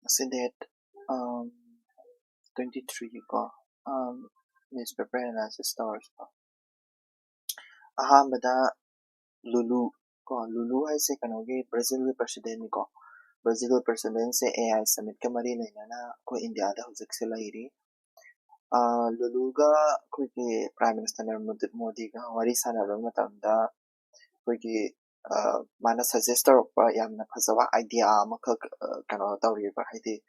So that 23 ko newspaper analysis stars ko. Ahamada Lulu ko Lulu hai se kanoge Brazil president ko. Brazil president se AI summit ka mari na ko India da hujik se lairi. Lulu ga ko ki Prime Minister Narendra Modi ga wari sana ba matamda ko ki mana suggest pa yamna phasawa idea amakak kano tawri ba haidi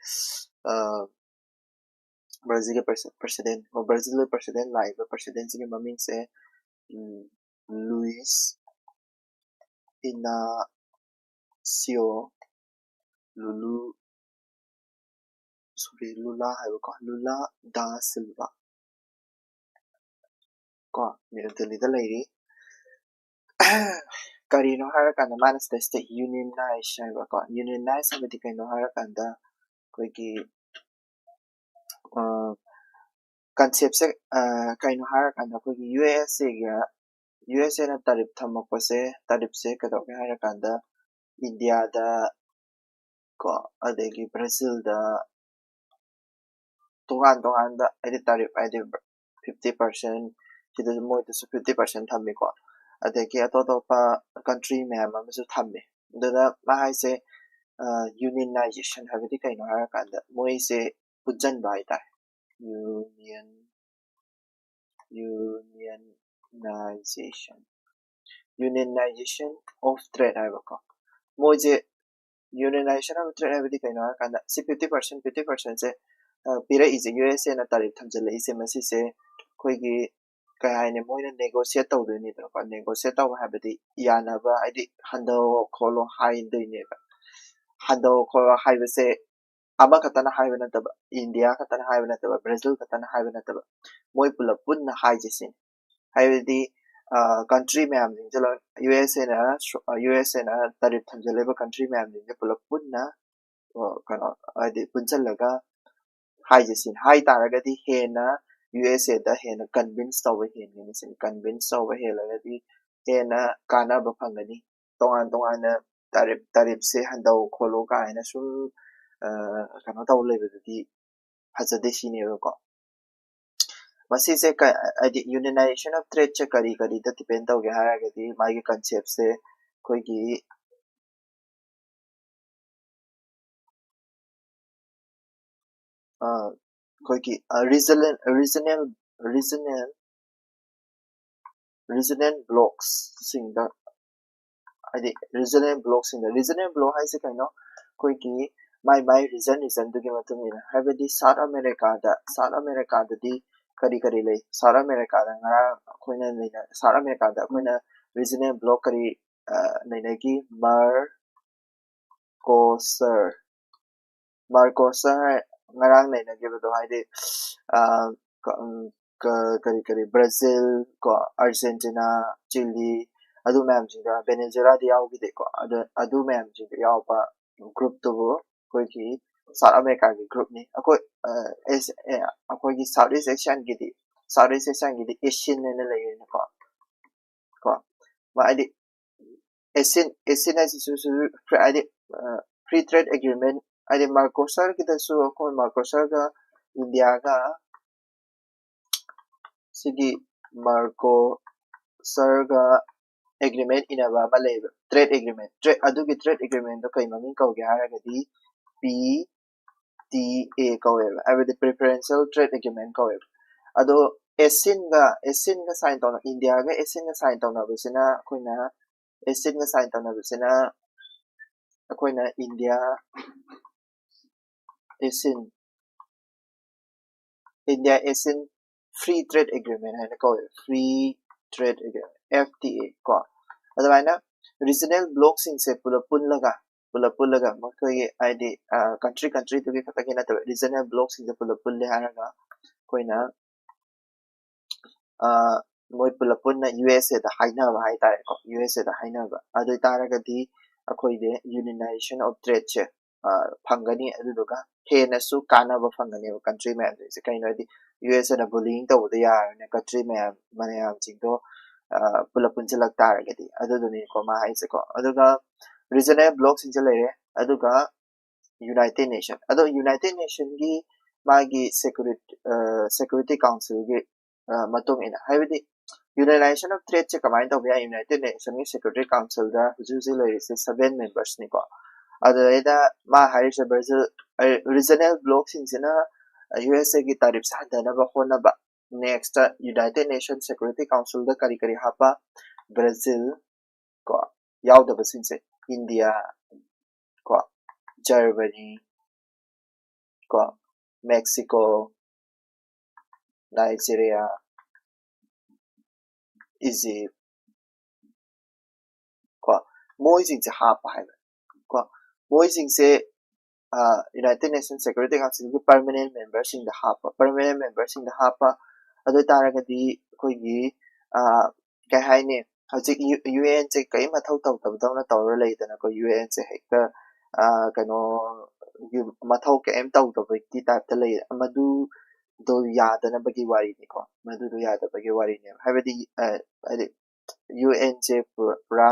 Brazil president or Brazil president live president sing maming se Luis Inacio Lula hai ko Lula da Silva ko New Delhi da lady karino harakanda mana state unionize hai ko unionize samedi kaino harakanda koi ki concept se kaino harakanda koi ki USA na tarif thamakpa se tarif se kado harakanda India da ko adegi Brazil da tongan da edi tarif edi 50% sida moi da 50% thammi ko adegi atopa country ma'am amasu thammi dada mahai se unionization habidi kaino harakanda moi se pujan bai ta unionization of trade hai ko moi je unionization of trade habidi kaino harakanda si 50% se pira is USA na tarif thamjale ise masi se koi gi kai ne moi na negotiate taw de ni to ko negotiate taw habidi yana ba adi hando kholo hai de ne ba hando kholo hai ba se ama katana hai ba na ta India katana hai ba na ta Brazil katana hai ba na ta moi pula punna hai jesin hai di country ma'am jing jalo USA na tarif thamjale ba country ma'am jing pula punna kano adi punjalaga hai jesin hai taragadi hena USA da hena convince tawa hena nisin convince tawa helagadi hena kana ba phangani tongan na tarif se handau kholo ka ina sum kana taw lebedi hajade shine ko masi se adi unionization of trade che kari da depend taw ge haragadi magi concept se koi gi koi ki regional blocks sing da adi regional blocks in the regional block hai se kaino koi ki my region du ge matum ina habedi South America da di kari lei South America da ngara koina leina South America da koina regional block kari leina ki Mercosur ngarang leina ge do haide kari Brazil ko Argentina Chile adu ma'am jinga Venezuela di yaw gi de ko adu ma'am jinga yaw pa group to koi ki South America ki group ni akoi ki Southeast Asian gi di Asian ne le ne ko ma adi Asian as su adi free trade agreement adi Mercosur ki da su ko Mercosur ga India ga sigi Mercosur ga agreement inaba maleba trade agreement adugi trade agreement do kai mamin kawge haragadi PTA kaweba abadi preferential trade agreement kaweba ado ASEAN ga sign tawna India ga ASEAN ga sign tawna busina koina ASEAN ga sign tawna busina koina India ASEAN free trade agreement hai na ko free trade agreement FTA ko adavaina regional blocks in se pula pullaga makoi id country to ge kata na regional blocks in se pulle haraga koina moi pulapuna USA da haina ba hai tare ko USA da haina ba adu taraga di akoi de unionization of trade che phangani adu duga hena su kana ba phangani country man se kaino di USA da bullying to da ya ne country man manayam jing do pulapun chalak taraga di adu duni ko ma hai se ko adu ga regional blocks in chale adu ga United Nation adu United Nation gi magi security council gi matung ina haibidi Unionization of Trade che kamai to bia United Nations Security Council da usually there is 7 members ni ko adada ma harisha Brazil regional blocks in sina USA ki tarif sa dana ba khona ba next United Nations Security Council da kari hapa Brazil ko yaw da basin se India ko Germany ko Mexico Nigeria Egypt ko moi jing se hapa hai ko moi jing se United Nations Security Council ki permanent members in the hapa adu taraga di koi gi kai hai ne hajik UN che kai ma thau tau na tawra lei dana ko UN che hekta kano ma thau ke em tau to ki type ta lei amadu do ya dana bagi wari ni ko madu do ya da bagi wari ne habedi UN che pura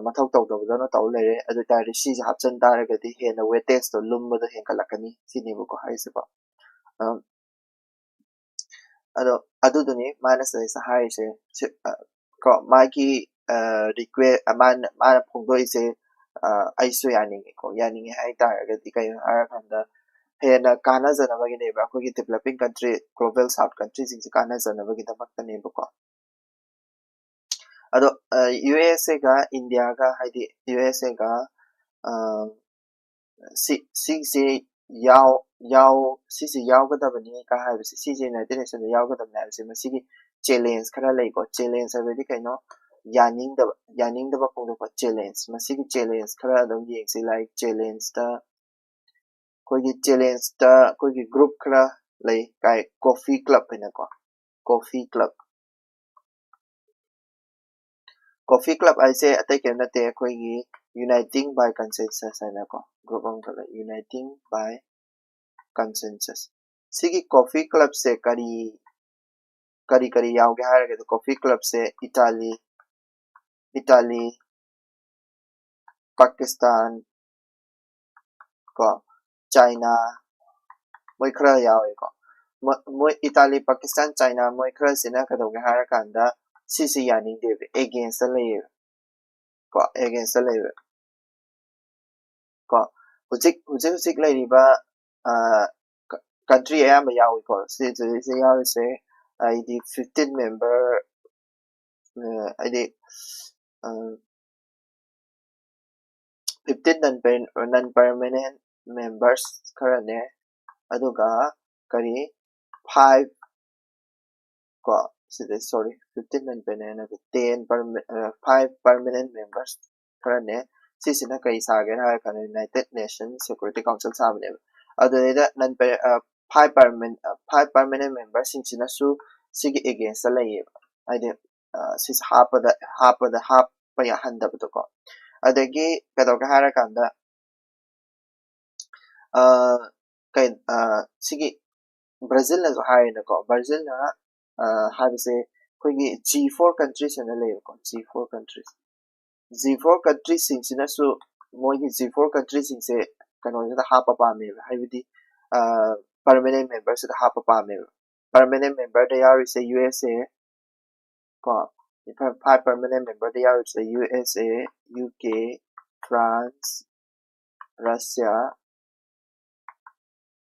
mathau tau na tau lere adu tare si hapchan taraga di hena weightage to lumba da henkalakani sini bu ko hai se ba adu duni minus sa hai se ko magi request man phongdo ise aisu yani hai taraga di kai har khanda hena kana jana bagi ne ba ko ki developing country global south countries in kana jana bagi da makta ne ba ko ado USA ga India ga haidi USA ga si yaw ga da bani ka ha si United Nations yaw ga da na si masigi challenge khara lai ko challenge ha bedi kaino yaning da ba ko ko challenge masigi challenge khara dam yeng si like challenge da ko gi group khara lai kai coffee club ina ko coffee club aise atai ke na te ko gi uniting by consensus ana ko group on kala uniting by consensus sigi coffee club se kari yaw ge har ge coffee club se Italy Pakistan ko China moi khara yaw ko moi Italy Pakistan China moi khara sina ka do ge har kanda si yaning de against the layer ko hujik lai riba country ayam yaw ko si yaw se id 15 member id 15 non permanent members karane aduga kari 5 ko sorry 15 non permanent 5 permanent members karane sisina kai sage na kan United Nations Security Council sabne adeda non 5 permanent members sina su sigi against la ye ide sis half pa ya handa to ko adagi kadoga hara kanda kai sigi Brazil na hai na ko Brazil na have say kogi G4 countries na le ko G4 countries sing su moi G4 countries sing se kano da hapa pa me haibidi permanent members da hapa pa me permanent member they are is USA ko 5 permanent member they are is USA UK France Russia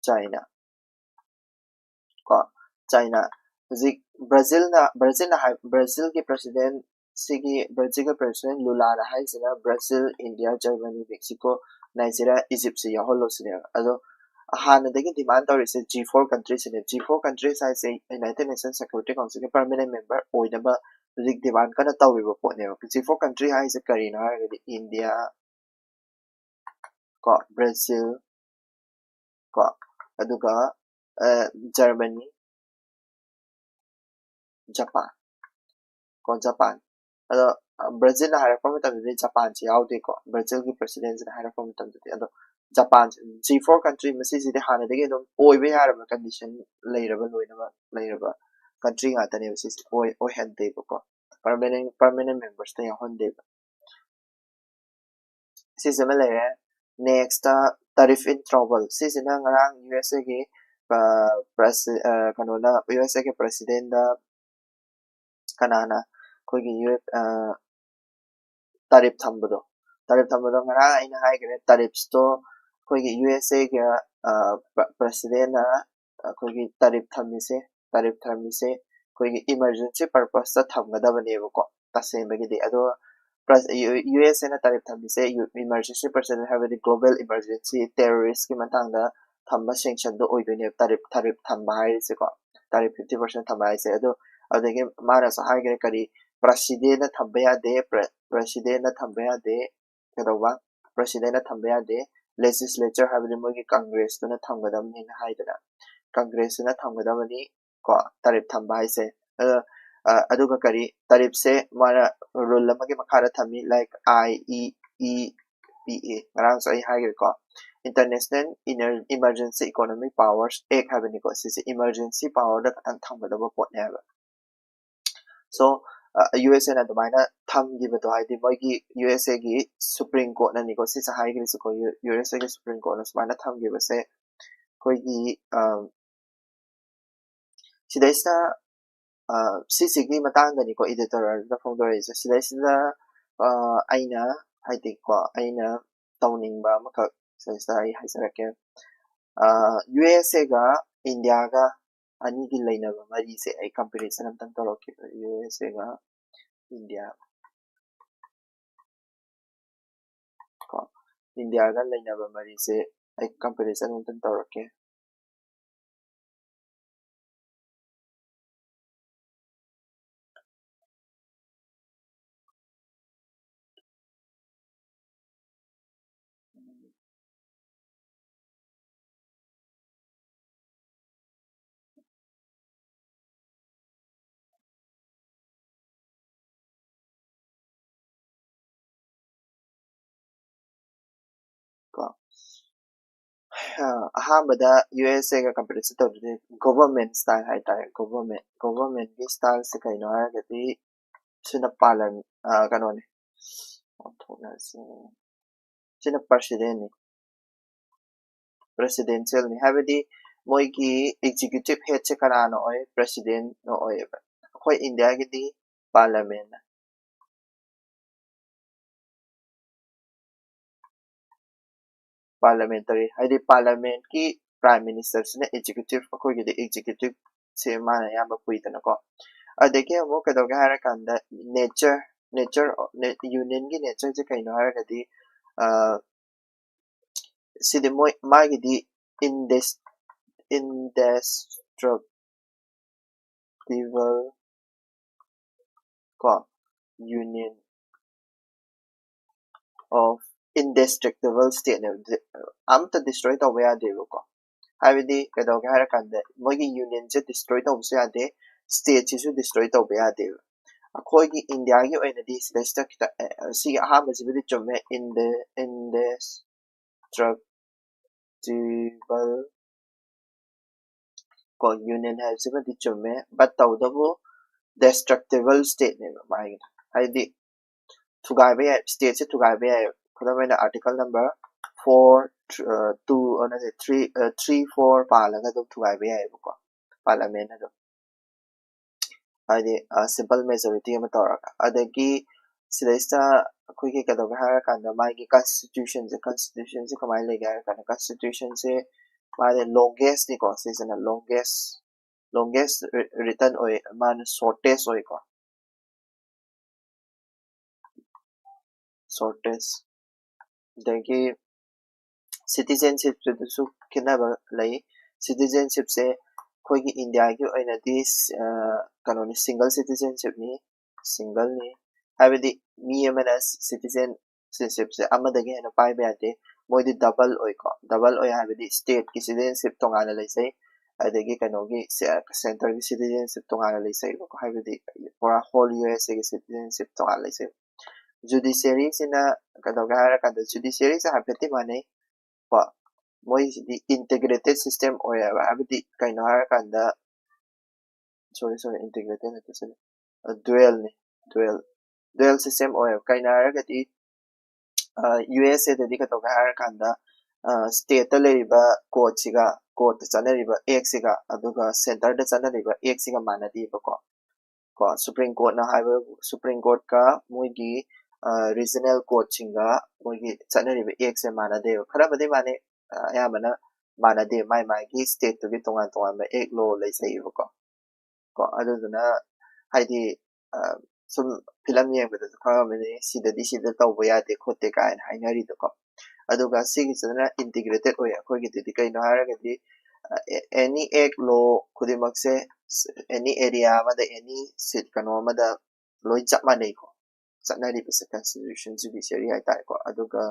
China ko China Brazil ki president sigi Brazil ki president Lula na hai sina Brazil India Germany Mexico Nigeria Egypt se ya holo sina ado हानदगी demand तौरिसे G4 countries ने G4 countries हाइसे United Nations Security Council के permanent member ओइनबा रिक demand कना तौरिबो पोने G4 country हाइसे करीना हारगदि India को Brazil को अदुगा Germany Japan को Japan अदो Brazil ना हारको मतमदि Japan ची याउदे को Brazil की president ना हारको मतमदि अदो Japan G4 country मसीसी दे हानदगी दम ओइबे हारबा condition लेरबा country ngata ne mसीसी ओइ हंदे को permanent members te yahonde सिसमे लेरे next tariff in trouble सिसना ngarang USA की कनोना USA के president दा कनाना कोई की tariff थंबदो ngarang aina haigre tariffs to कोई की USA के president ना कोई की tariff थमिसे कोई की emergency purpose ता थंगदबने को तसेंबगी दे अदो US na tarif thamse emergency person have the global emergency terrorist ki matangda thamba sanction do oidone tarif thamba haise ko tarif 50% thamba haise ado adege mara sa haigre kari president na thamba ya de president na thamba ya de kedoba president na thamba ya de legislature have the mogi congress to na thamgadam ni haidana congress na thamgadam ni ko tarif thamba haise aduga kari tarif se mara rule lamagi makhara thami like IEEPA ngarang so ai hagir ko international emergency economic powers ek habani ko sisi emergency power da katang thangba pot ne ba so USA na domaina thamgi ba to haidi mogi USA gi supreme court na ni ko sisa haigir su ko USA gi supreme court na smaina thamgi ba se koi gi sidaisa CCG matangani ko editorial na founder is sila aina haiti ko aina tawning ba maka sa ai haisarake USA ga India ga ani gi lainaba mari se ai comparison amtang toroke USA ga India ko India ga lainaba mari se ai comparison amtang toroke अहमदा USA का comparison तौरदे government style हाइतारे government की style से कइनो हारगदि सिना पालन कनोने थोना से सिना presidential ni habidi moi की executive head से करानो ओए president no ओए कोई इंडिया की दी parliament parliamentary हाइदि parliament की prime minister से executive कोई की दी executive से माना या बपुइतना को अदेके वो कदोगे हारा कंदा nature union की nature से कइनो हारगदि सिदि moi मागी दी indestructible ko union of indestructible state amta destroy to ya de ko habidi kedo ga har kan de mogi union je destroy to ya de state je destroy to ya de akhoi gi india gi oina di sida kita si ha ma ji chumme indestructible ko union ha ji chumme but taw da bu destructible state ne ma haidi Tugabe state se Tugabe kudamena article number 3 4 palaga dum Tugabe ko parliament do adi simple majority ma toraka adagi sidaista kuike kadoga har kanda magi constitution se kamai le ga kana constitution se made longest ni ko se na longest written oi man shortest oi ko shortest dagi citizenship su kinaba lay citizenship se koi gi India gi oina this kanoni single citizenship ni single ni habidi mi amana citizenship se amadagi hena pai ba ate moi di double oi ko double oi habidi state ki citizenship tongana lay sai adagi kanogi center ki citizenship tongana lay sai ko habidi for a whole USA ki citizenship tongana lay sai judiciary sina kadoga hara kada judiciary sa habiti mane pa moi di integrated system oya habidi kaino hara kada sorry integrated na to dual ni dual system oya kaino hara kadi USA da di kadoga hara kada state ta leriba court siga court chanariba x siga aduga center da chanariba x siga manadi ba ko supreme court na haiba supreme court ka moi gi regional court singa moi gi chanariba x se manade khara bade mane ayamana manade mai gi state to gi tongan ba ek law lai sai ba ko aduna haidi sum filam yengba da khara mane sida tawba yade khote ka hainari do ko aduga sigi sana integrated oya khoi gi di kai no hara gi any ek law khudimak se any area ma da any sit kano ma da loi chap ma nei ko chanari ba constitution judiciary hai ta ko aduga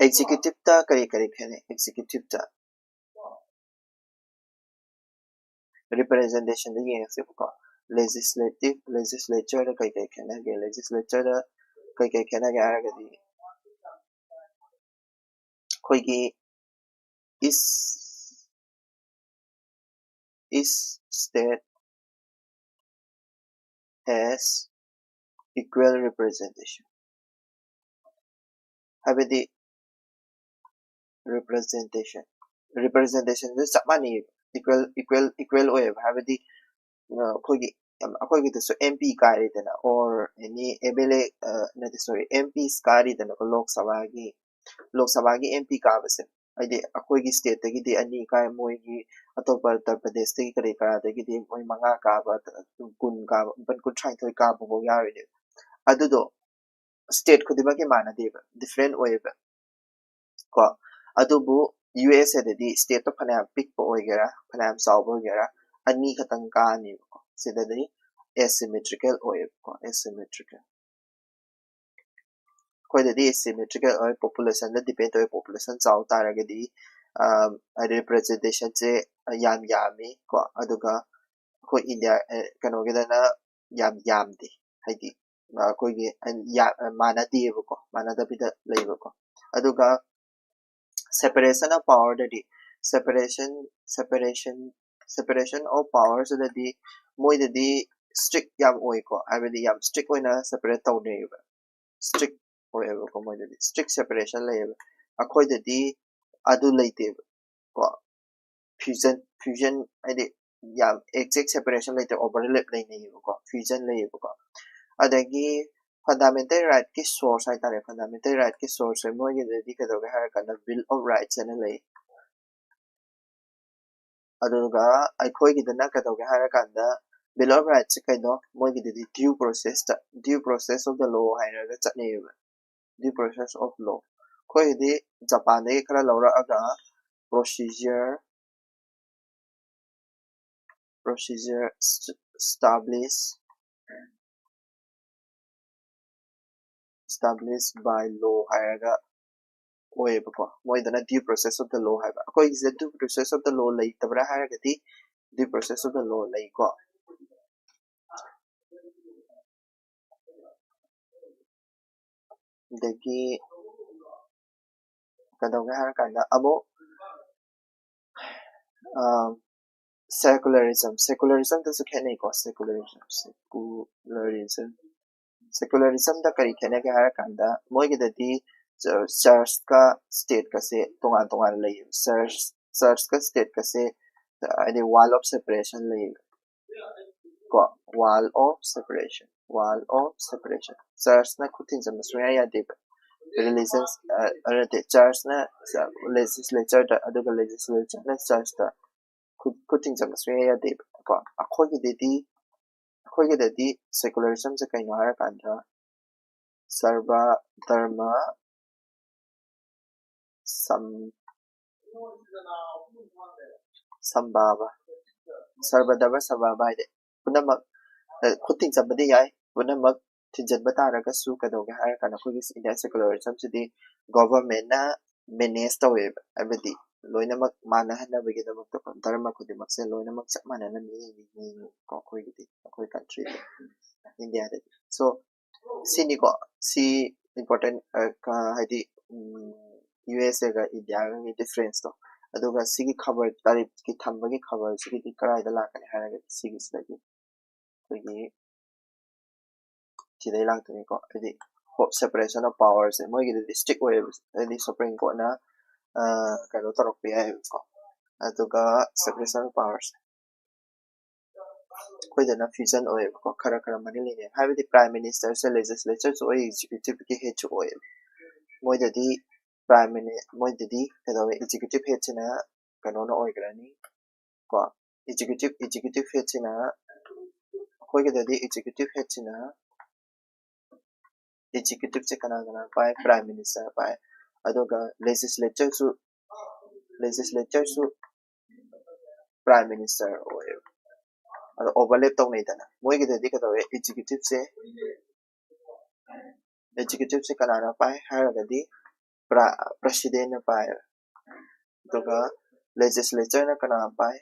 executive ta kari khane executive ta representation da yeng se ko legislature da kai khane ge legislature da kai khane ge ara ga di khoi gi is state has equal representation habidi representation is samani equal way habidi khoi gi so MP kari dana or any MLA sorry MPs kari dana ko lok sabha gi MP ka base aide akoi gi state tagi di ani kai moi gi atopa Uttar Pradesh tagi kare kara tagi di moi manga ka ba kun ka ban kun trai thoi ka bo ya ri adu do state khudima ki mana deba different way ba ko adu bu USA da di state to phana pick po oigera phana saw bo gera ani khatang ka ni ko sida di asymmetrical oy ko asymmetrical koi da di asymmetrical oy population da depend oy population chaw tara ga di representation che yami ko aduga ko India kano ga na yam di haidi ko gi mana di ko mana da bi da lay ko aduga separation of power da di separation of powers da di moi da di strict yam oy ko abedi yam strict oina separate taw ne ba strict oy ko moi da di strict separation lay akoi da di adu laite ko fusion ade yam exact separation laite overlap lay ne ko fusion lay ko adagi fundamental right ki source hai tare fundamental right ki source moi ge di ka do ga har kana bill of rights ana lay aduga aikoi gi dana ka do ga har kana bill of rights kai no moi ge di due process of the law hai ra cha ne due process of law koi di Japan de kara laura aga procedure established by law hairaga oye ko moi dana due process of the law haiba ko is the due process of the law lai tabra hairaga di due process of the law lai ko dagi kadoga har kanda amo secularism to su khane ko secularism da kari khane ga har kanda moi ge di church ka state ka se tongan lay church ka state ka se ade wall of separation lay ko wall of separation church na khutin jam suya ya de religions church na legislature da aduga legislature na church da khutin jam suya ya de ko akhoi ge di secularism se kai no har kanda sarva dharma Sam Sambaba Sarvadava Sababa ide punamak khuting sabadi yai punamak thinjan batara ka su kadoga har kana khoi Indian secularism sidi government na manage tawe abadi loinamak mana hana bagi damak to dharma khudimak se loinamak chap mana na mi ko khoi gidi khoi country India de so sini ko si important ka haidi USA ga India ga difference to aduga sigi khabar tarif ki thambagi khabar sigi karai da lakani haraga sigi sigi kogi chidai langtani ko adi separation of powers moi gi district waves adi supreme court na kano tarok pi ai ko aduga separation of powers koi da na fusion oil ko khara khara mani le have the prime minister se legislature so executive ki head oil moi da di prime minister moi da di kado executive head na kano no oil grani ko executive head na koi ga da di executive head na executive se kana by prime minister by adoga legislature su prime minister oil ado overlap tong nei dana moi gi de ka do executive se kana na by har ga di president na by adoga legislature na kana by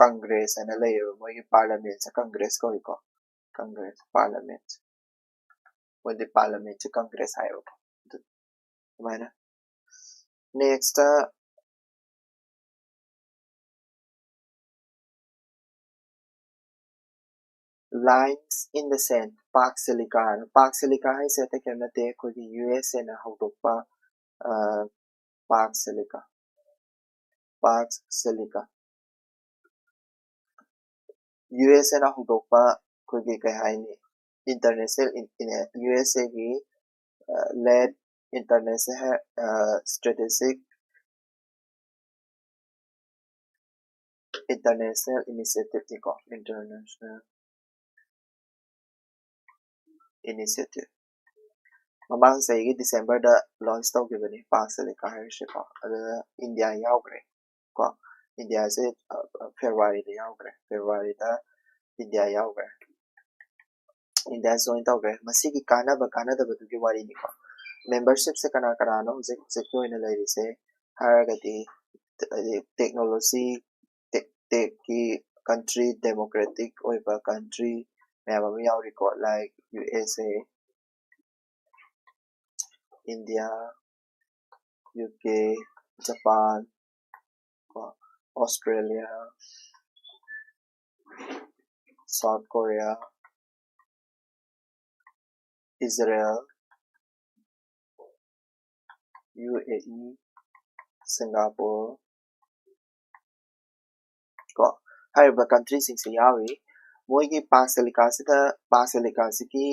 congress ana lay moi gi parliament sa congress ko congress parliament when the parliament to congress ayo mana next lines in the sand park silica hai se ta kemna te ko di USA na hawdokpa park silica USA na hawdokpa ko gi kai hai ni international in USA gi led international strategic international initiative ko international initiative mamang sa gi December da launch tau gi bani park silica hai shi ko India yaugre ko India se February da yaugre February da India yaugre India join tauge masigi kana ba du gi wari ni ko membership se kana kana no je ko ina lai se haragati technology tech ki country democratic oiba country maba mi yaw record like USA India UK Japan Australia South Korea Israel UAE Singapore ko haiba country sing se yawi moi gi park silica se ki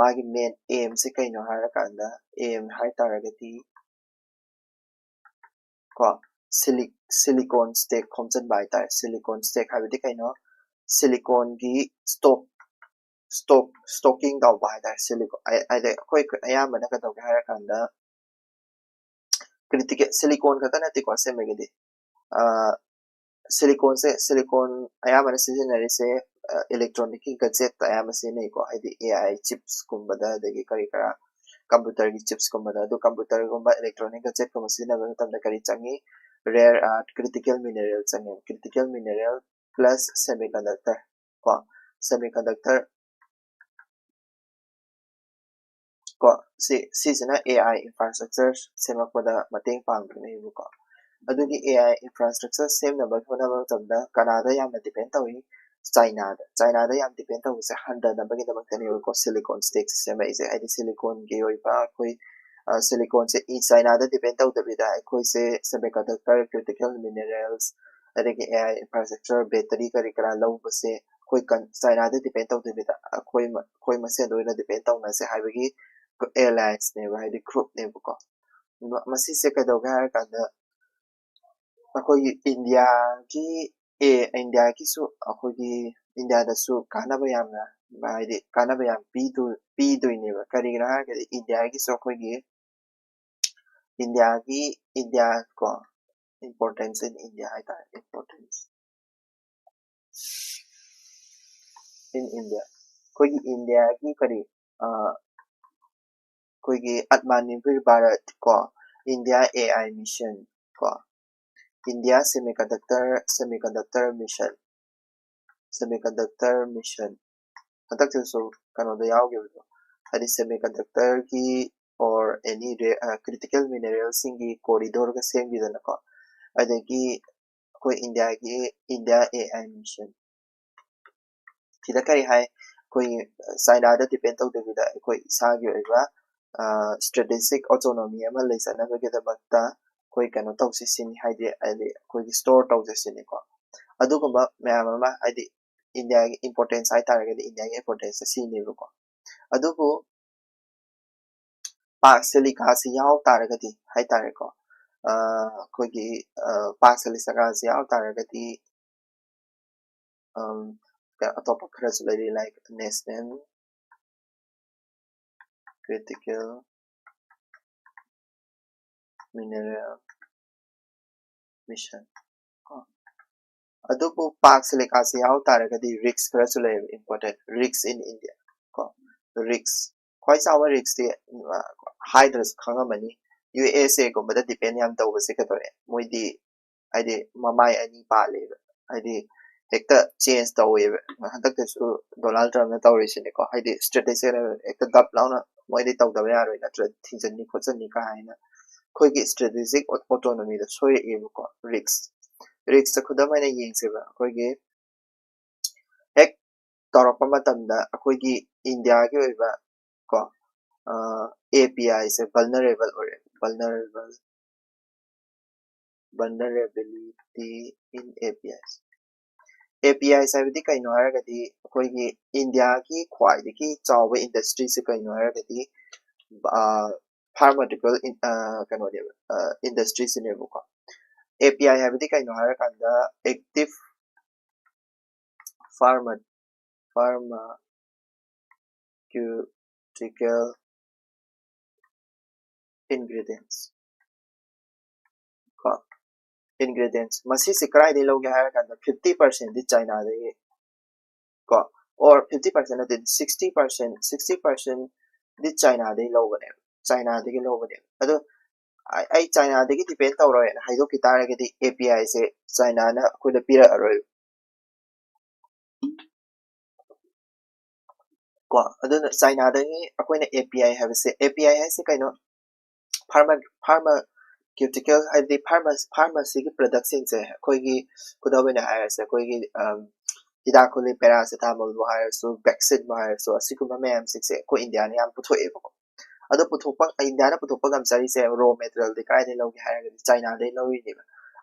magi main aim se kaino harakanda aim hai taragati ko silicon stack khomchan bai tar silicon stack habidi kaino silicon gi stocking daw bai tar silicon ai de koi ayama na ka daw harakanda critical silicon ka kana ti ko se megidi silicon ayama na seasonary se electronic gadget ayama se nei ko ai AI chips kumbada degi kari kara computer gi chips kumbada do computer gumba electronic gadget ko masina ba tamda kari changi rare earth critical mineral changi critical mineral plus semiconductor ko semiconductor ko si sina AI infrastructure semakpada mateng pangdune ko adugi AI infrastructure semnaba khonaba tamda Canada yamna depend tawi China da yam depend tawi se handa na bagi dabak tani ko silicon stakes sema ise ai silicon ge oi ba koi silicon se China da depend taw da bida koi se semiconductor critical minerals adagi AI infrastructure battery kari kara low base koi China da depend taw da bida koi mase doina depend taw na se haibagi airlines ne ba hai group ne ko masi se ka doga kada akoi India ki su akoi India da su kanaba yamna ba ide kanaba yam pi do ne ba kari gra ga India ki su akoi India ko importance in India hai ta importance in India koi India ki kari koi Manipuri Bharat ko India AI mission ko India semiconductor mission conductor so kano da yaw gyo hadi semiconductor ki or any critical minerals singi corridor ka sem bidana ko adagi koi India AI mission sida kari hai koi China da depend tawdabida koi isagi oiba strategic autonomy ama leisanabagidamakta koi kano tawsisini haidi koi store tawsisini ko adugumba mayam ama haidi India gi importance hai taragadi India gi importance sini ko adubu park silica si yaw taragadi hai tare ko koi gi park silica si yaw taragadi atopa khara su lay like national critical mineral mission adubu park silica si yaw taragadi risks khara su lay important risks in India ko risks khoi chawa risks ti hydras khangamani USA ko bada depend yam tawbase ka tore moidi aide mamai ani pale aide hekta change tawe hadak su Donald Trump na tawrisine ko aide strategy hekta dap launa moidi tawda ya roi natra thinjani khochani ka haina khoi gi strategic autonomy da soye e ko risks khuda maina yengseba khoi gi ek torapa matamda khoi gi India gi oiba ko API is vulnerable or vulnerability in APIs. APIs habdi kaino haragadi koi gi India ki khwaidagi chawa industry se kaino haragadi pharmaceutical industry se ne ko API habdi kaino haraganda active pharmaceutical ingredients ko ingredients masi se krai de loge haraganda 50% di China de ko or 50% at 60% di China de logane China de logane ado ai China de ki depend tawro en haido ki taragadi API se China na kuda pira aroi ko ado China de akoina API have se API has se kaino pharmaceutical haidi pharmacy ki product sing se koi gi kuda wena hire se koi gi hidakuli paracetamol mo hire so vaccine mo hire so asikuma mayam sing se ko India ni am putho e ko ado puthokpa India na puthokpa gamsari se raw material de kai de logi haragadi China de logi ni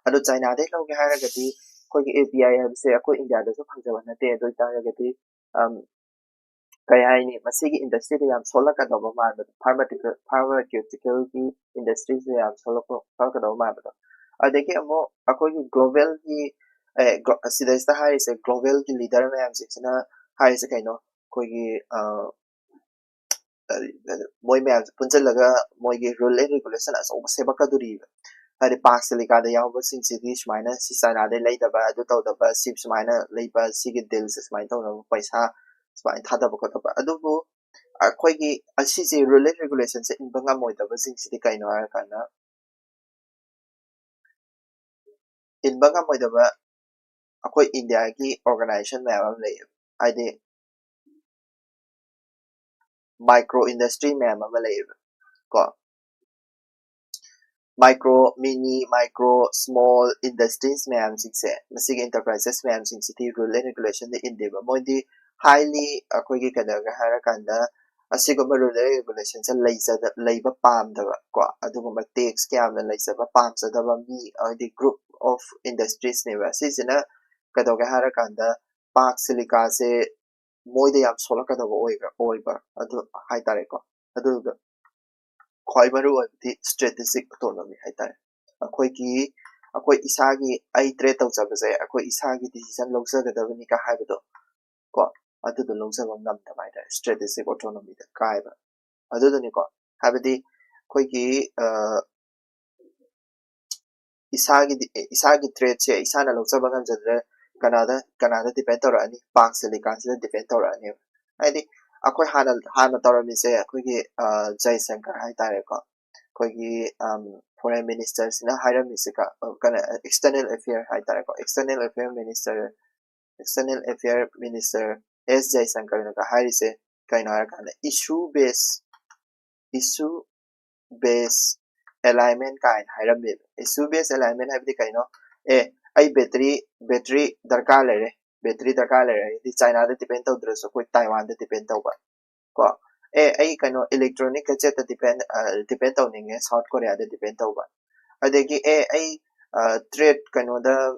ado China de logi haragadi koi gi API have se ko India de so phangjaba na te do taragadi kai hai ni masigi industry de yam sola ka do ma pharmaceutical ki industry se yam sola ko ka do ma ba adeki amo akoi gi global ki sida ista hai se global ki leader ma yam sina hai se kaino koi gi moi ma'am punjalaga moigi rule and regulation as seba kaduri hari park silica da yaw sing city smaina si sana de lei da ba adu taw da ba sip smaina lei ba sigi deals smaina taw na paisa smaina thada ba ko ba adu bu akhoi gi asi je rule and regulation se in banga moi da ba sing city kaino ara kana in banga moi da ba akhoi India ki organization ma am lei ide micro industry ma am lei ko micro small industries ma'am singse masig enterprises ma'am sing city rule and regulation the indeba moidi highly akoigi kadaga harakanda asigoma rule and regulation sa leiba pamdaba ko aduguma tax kyamna leisaba pamsadaba mi the group of industries neba sisina kadaga harakanda park silica se moide yam solakadaba oiba adu haitare ko adu khoi maru di strategic autonomy haitare akhoi isagi ai trade tau jabase akhoi isagi decision longsagadabani ka haibado ko adu do longsaba ngam da mai da strategic autonomy da kai ba adu do ni ko habidi khoi gi isagi trade se isana loksa bangam jadre Canada depend torani Park Silicon se depend torani aidi akoi hana torami se akoi gi Jai Shankar hai tare ko koi gi foreign ministers na hiram se ka kana external affair hai tare ko external affair minister S Jai Shankar na ka hari se kaina kana issue based alignment kind hiram me issue based alignment hai kaino ai battery darkar lere di China da depend tawdra so koi Taiwan da depend tawba ko ai kaino electronic gadget da depend tawninge South Korea da depend tawba adegi ai trade kaino da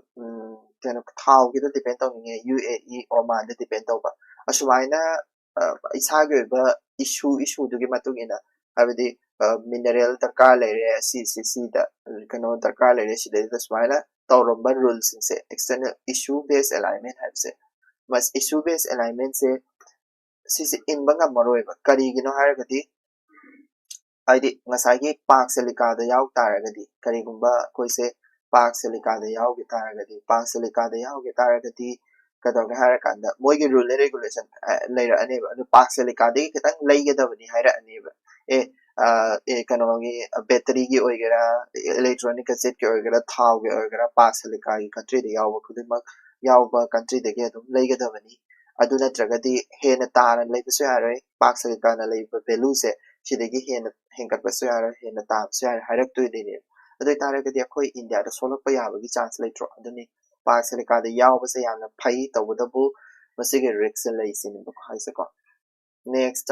kaino thau gi da depend tawninge UAE Oman da depend tawba asumaina isagi ba issue dugi matugina habidi mineral darkar lere CCC da kaino darkar lere sida da sumaina tawramba rules se external issue based alignment habse mas issue based alignment se sisi inbanga maroiba karigino haragadi aidi ngasagi Park Silica da yaw taragadi karigumba koise Park Silica da yaw gi taragadi kadawga harakanda moigi rule regulation later aneba Park Silica de kitang laigedabani haira aneba kanogi battery gi oigera electronic gadget gi oigera thau gi oigera Park Silica gi country de yaw kudimak yawba country de ge adum laigedabani adu natragadi hena tara laibasu yaroi Park Silica na laiba value se sidagi hena hengkatbasu yaroi hena tamsu yar haraktu dine adu taragadi akoi India da solokpa yabagi chance laitro aduni Park Silica da yawba se yamna phai tawdabu masigi risk laisin bu haisako next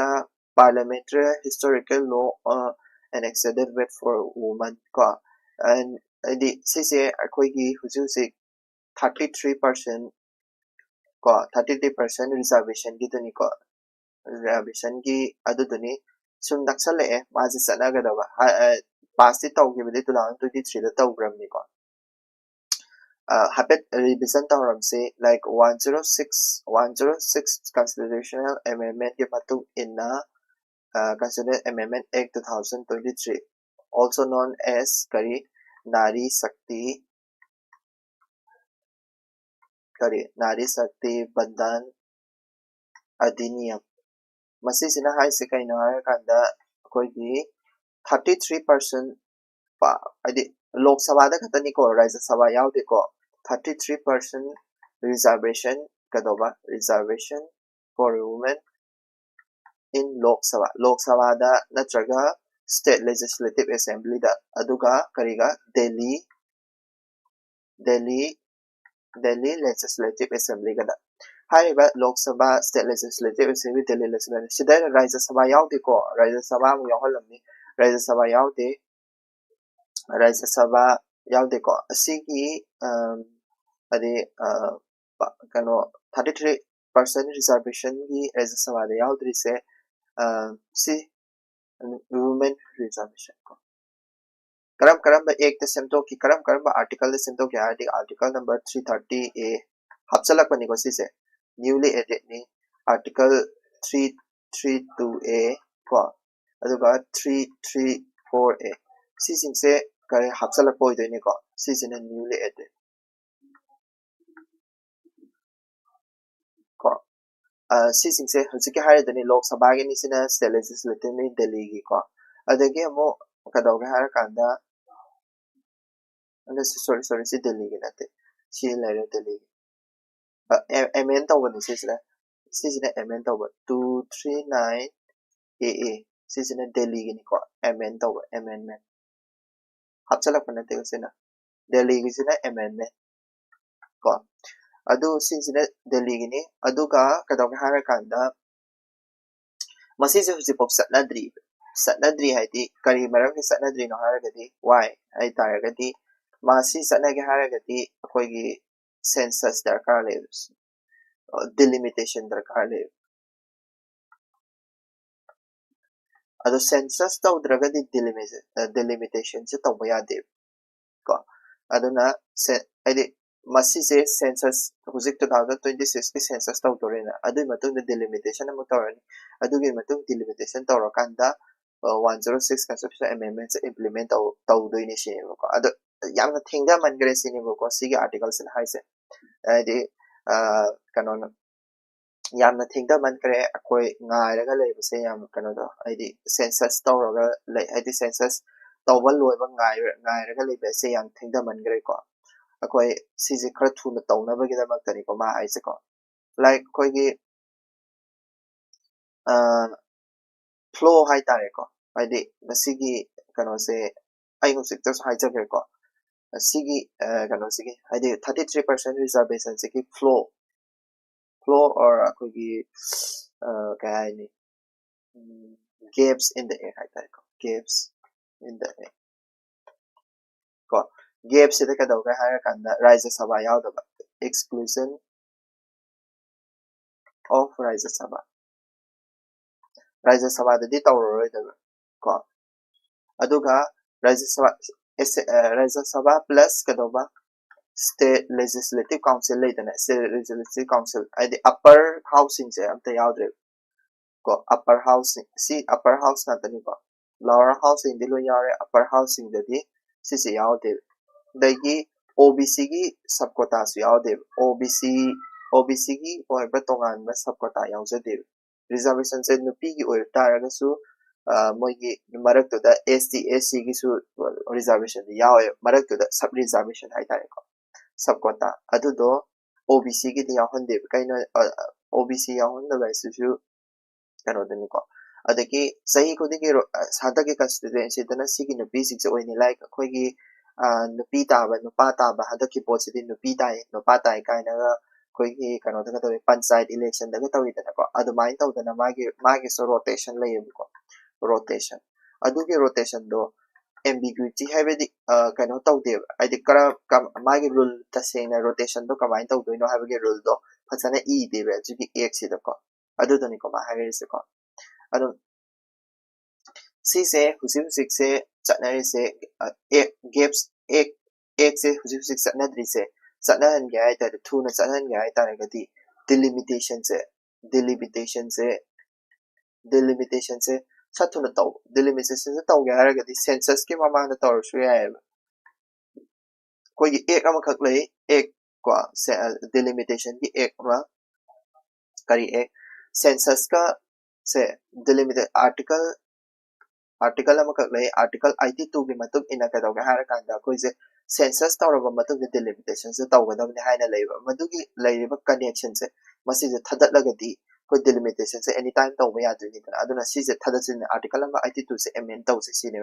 parliamentary historical law and extended wait for women ko and the CCA akoi gi hujusi 33% ko 33% reservation gi duni ko reservation gi aduduni sum daksale maji sanagadaba pass ti tawgibidi 2023 da tawgramni ko habit revision tawram se like 106 constitutional amendment gi matung inna constitutional amendment act 2023 also known as nari sakti bandhan adiniyam masisina hai se kaino harakanda akoigi 33% pa adi lok sabha da khatani ko rajya sabha yaude ko 33% reservation for women in lok sabha da natraga state legislative assembly da aduga kariga Delhi legislative assembly gada hariba lok sabha state legislative assembly Delhi legislative sida rajya sabha yaude ko rajya sabha mu yaholamni rajya sabha yaude ko asigi adi kano 33% reservation gi rajya sabha da yaudri se si women reservation ko karam ba ek the semto ki karam ba article the semto ki article number 330A hapsalak pani ko si se newly added ni article 332A ko aduga 334A si sing se kare hapsalak po ito ni ko si sing newly added ko si sing se hujiki hare dani lok sabha gi ni sina state legislative ni Delhi gi ko adagi amo kadawga hara kanda sorry si Delhi gi nate si lere Delhi amend tawani si sina amend tawa 239AA si sina Delhi gi ni ko amend tawa amendment hapsalak pa nate ko sina Delhi gi sina amendment ko adu si sina Delhi gi ni aduga kadawga hara kanda masisi hujipok satnadri haiti kari maram ki satnadri no haragadi why ai taragadi masi satnagi haragadi akoigi census darkar leaves delimitation darkar leave ado census tawdragadi delimitation se tawba yade ko aduna adi masi se census hujik 2026 ki census tawdorena adu matung delimitation amu tawrani adugi matung delimitation tawrakanda 106 constitutional amendments implement tawdoini shema ko ado yamna thingda man gre sini ko sigi article sin haise adi kano yamna thingda man gre akoi ngai raga leba se yam kano do adi census tawraga lei adi census tawbal loiba ngai raga leba se yam thingda man gre ko akoi siji khara thuna tawna ba gida mak tani ko ma haise ko like koi gi flow hai tare ko adi masigi kano se ai ko sik tas hai jage ko sigi kano sigi adi 33% reservation sigi flow or akogi kai ni gaps in the air hai tare ko gaps in the air ko gaps ida ka dawga hara kanda Rajya Sabha yaudaba exclusion of Rajya Sabha da di tawroi da ko aduga Rajya Sabha plus kadawba state legislative council leidana state legislative council adi upper housing se amta yaudre ko upper housing si upper house na tani ko lower housing di lo yare upper housing da di si se yaude dagi OBC gi subquota su yaude OBC gi oiba tongan ba subquota yaujade reservation se nupi gi oir taraga su moigi marak to da ST SC gi su reservation di yawe marak to da sub reservation hai tare ko subquota adu do OBC gi di yahonde kaino OBC yahonda ba su kano dani ko adagi sahi ko digi sada gi constituency dana sigi nupi sik se oini like khoi gi nupi taba nupa taba hada ki post di nupi nupa tai kaina ga khoi gi kano da to panchayat election da to dana ko adu mai to dana magi so rotation lay ko rotation adu gi rotation do ambiguity habedi kano tawde adi kara magi rule tasena rotation do kamai tawdoino habegi rule do phasana e debe jugi x sida ko adu dani ko ma hageri se ko adu si se husik se chatnari se gaps x se husik chatnadri se chatnahan ga ai ta thuna chatnahan ga ai ta gadi delimitation se sathuna taw delimitation se taw ga gadi census ke mama na taw su ya koi ek amakhak lei ek ko delimitation ki ek ma kari ek census ka se delimited article amakak lei article 82 gi matuk ina ka dawga hara kanda koi se census tawraba matuk de delimitation se tawgadabni haina leiba madugi leiba connection se masi je thadatlagadi koi delimitation se anytime tawba yaduni kana aduna si je thadasin article number 82 se amend taw se sine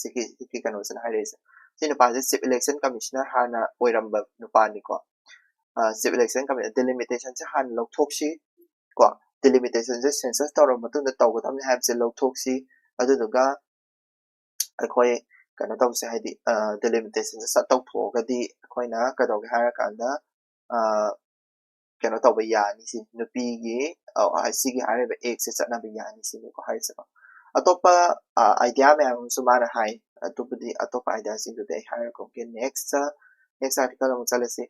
siki kano sen haire se sine pa je civil election commissioner hana oiramba nupani ko civil election commission delimitation se han lokthokshi ko delimitation se census tawraba matuk de tawgadabni haib se lokthokshi aduduga akhoi kana tawse haidi delimitation se sataw thogadi akhoina kadawge hara kanda kana tawba yani si nupi gi sigi hare ba ek se chana ba yani si ko hai se atopa idea me am sumara hai atopadi atopa idea sing de hare ko ke next article mo chale se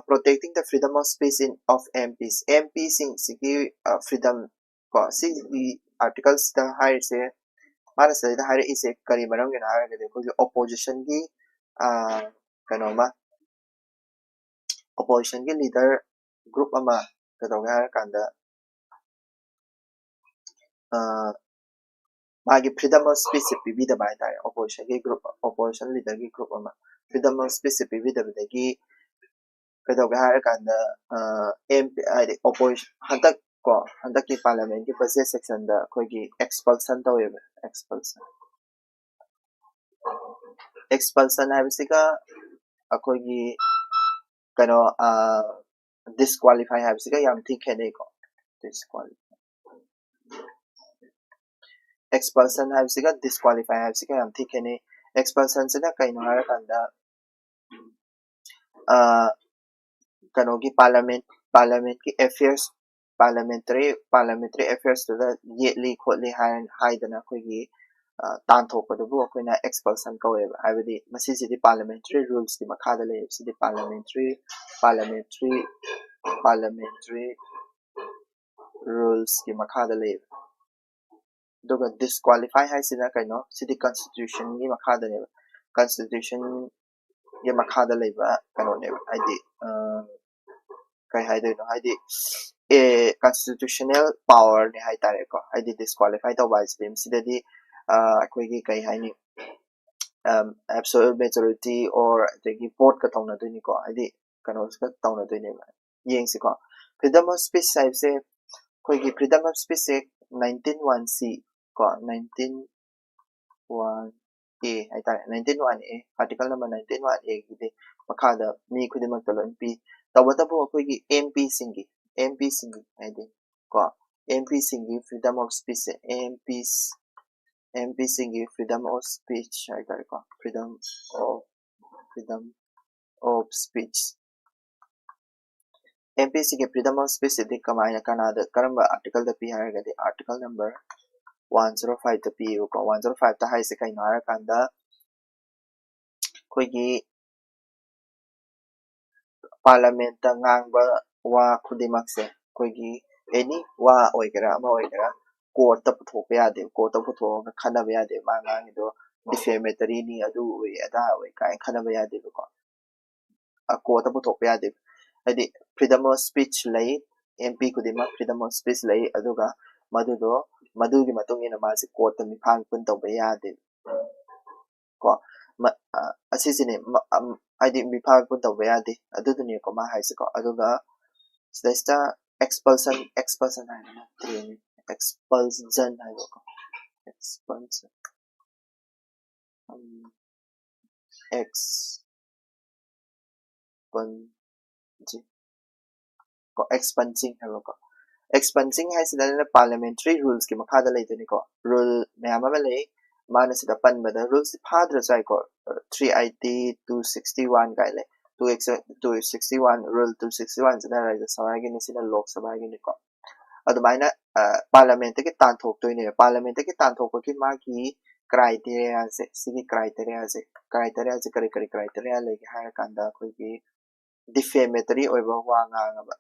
protecting the freedom of speech of MPs sigi freedom ko sigi articles da hire se mana se da hire is kari maram ge na hare de ko opposition gi kanoma opposition gi leader group ama kadawga hare kanda magi freedom of speech pibida ba tare opposition gi group opposition leader gi group ama freedom of speech pibida gi kadawga hare kanda MP opposition handak ki parliament ki budget section da koi gi expulsion tawe expulsion habisiga akoi gi kano disqualify habisiga yam thi khene ko disqualify expulsion habisiga disqualify habisiga yam thi khene expulsion sina kaino hara kanda kano gi parliament ki affairs parliamentary affairs to the yetli khotli haidana koi gi tanthokpadabu akoina expulsion kaweba habidi masisidi parliamentary rules di makhada le sidi parliamentary rules di makhada le doga disqualify haisina kaino sidi constitution gi makhada ne constitution ye makhada leba kanone haidi kai haidino haidi a constitutional power ni hai tare ko haidi disqualify to by stem sidadi akoi gi kai haini absolute majority or the vote ka tawna doi ni ko haidi kanos ka tawna doi ne yeng si ko freedom of speech sai se koi gi freedom of speech se 191c ko 191A hai tare 191A article number 191A gi makhada mi khudimak to lon pi tawata bo koi gi MP singi haidi ko MP singi freedom of speech se MP singi freedom of speech hai tare ko freedom of speech MP singi freedom of speech de kamaina kanada karamba article da pi hai gadi article number 105 da pi ko 105 ta hai se kai na kanda koi gi parliament ta ngangba wa khudimak se koi gi any wa oigera ma oigera court ta puthok ya de court ta puthok na khana ya de ma ngang do defamatory ni adu we ada we kai khana ya de ko a court ta puthok ya de adi freedom of speech lay MP khudimak freedom of speech lay aduga madugi matung ina ma se court ta mi phang pun to ba ya de ko asisine adi mi phang pun to ba ya de adu ni ko ma hai se ko aduga sida expulsion hai na expulsion hai ko expulsion expunging hai ko expunging hai sida na parliamentary rules ki makhada leitani ko rule mayam ama lei mana sida panbada rules phadra sai ko 3IT 261 kai le 261 rule 261 sida rai sawagi ni sida lok sabha gi ni ko adumaina parliament ki tan thok toine parliament ki tan thok ki ma ki criteria se sigi criteria se kari criteria le ki ha kanda koi ki defamatory oiba wa nga ba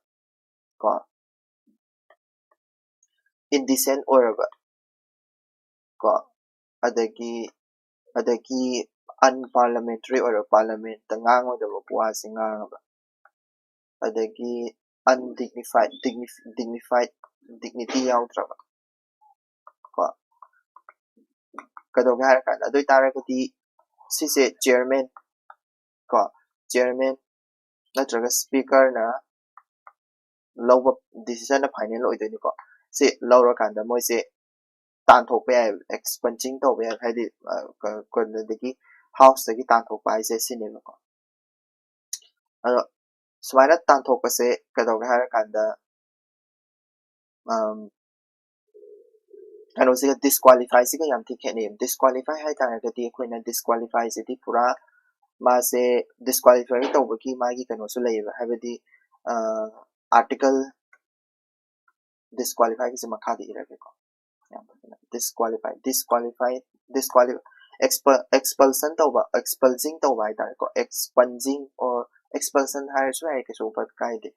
ko indecent oiraba ko adagi unparliamentary or parliament ta ngang da wa singang ba adagi undignified dignity yautra ba ko kado ga kan adoi tara kati sise chairman ko chairman natraga speaker na lawba decision na final oidoni ko se lawra kanda moi se tan thok pa expunging to ba haidi ko dagi house dagi tan thok pa se sinema ko ado sumaina tan thok pa se kado ga kanda kano se disqualify se ga yam thi khene disqualify hai tara ga ti koina disqualify se ti pura ma se disqualify to ba ki ma gi kano su lei ba habadi article disqualify ki se makha di ra ko disqualify expulsion to ba expulsing to ba tara ko expunging or expulsion hai so hai ke so pa kai de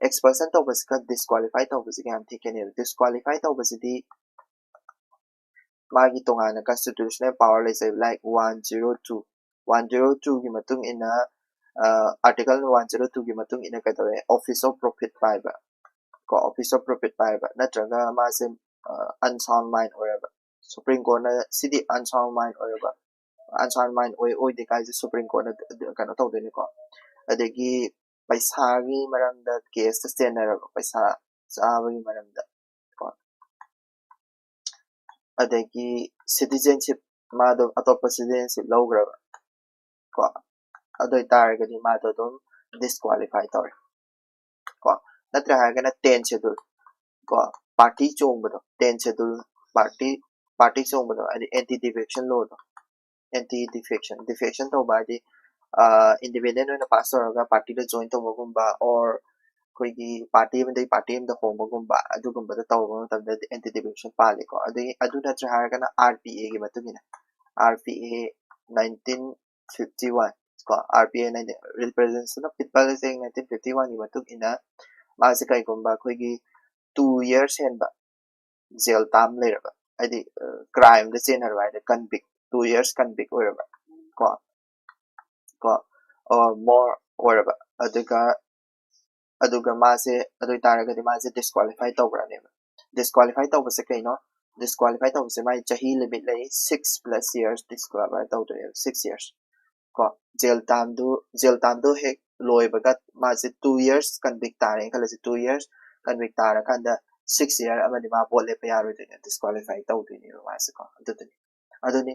expulsion to ba se ka disqualify to ba se yam thi khene disqualify to ba se di magi tongana constitutional power le say like 102 gi matung ina article 102 gi matung ina ka tawe office of profit paiba ko office of profit paiba natraga ma se unsound mind oraba supreme court na city unsound mind oraba unsound mind oi de kai supreme court na kana taw de ni ko adegi paisa gi maramda case stand na paisa saabagi maramda ko adegi citizenship mado atopa citizenship lograba ko adoi taragadi mado dum disqualify tawre ko natra hagana 10 schedule ko party chongbado 10 schedule party chongbado adi anti defection law do anti defection to badi independent oina pass tawraga party da join tawbagumba or koigi party da homagumba adugumba da tawba matamda anti defection pale ko adu natra hagana RPA gi matugina RPA 1951 ko RPA 19 representation of people saying 1951 gi matug ina mase kai gumba koigi 2 years henba jail tam leraba adi crime da chen harwa da convict 2 years convict oraba ko or more or aduga mase adu taragadi mase disqualify tawraneba disqualify tawse kaino disqualify tawse mai chahi limit lay 6 plus years disqualify tawde 6 years ko jail time do he loy bagat mase 2 years convict tare kala 2 years convict tara kanda 6 year amani ma bole pa yaro de disqualify tawde ni mase ko aduni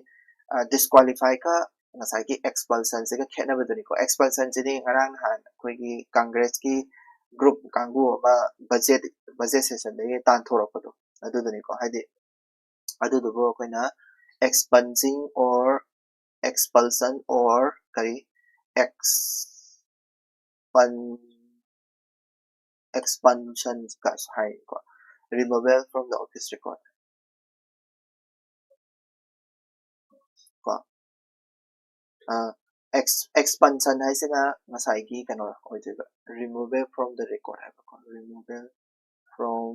disqualify ka ngasai ki expulsion se ka khena baduni ko expulsion je ni ngarang han koi ki congress ki group kangu ba budget session de tan thorakado aduduni ko haide adudu bo koina expunging or expulsion or kari expansion ka hai ko removal from the office record ko expansion hai se na ngasai ki kano oiba removal from the record hai ko removal from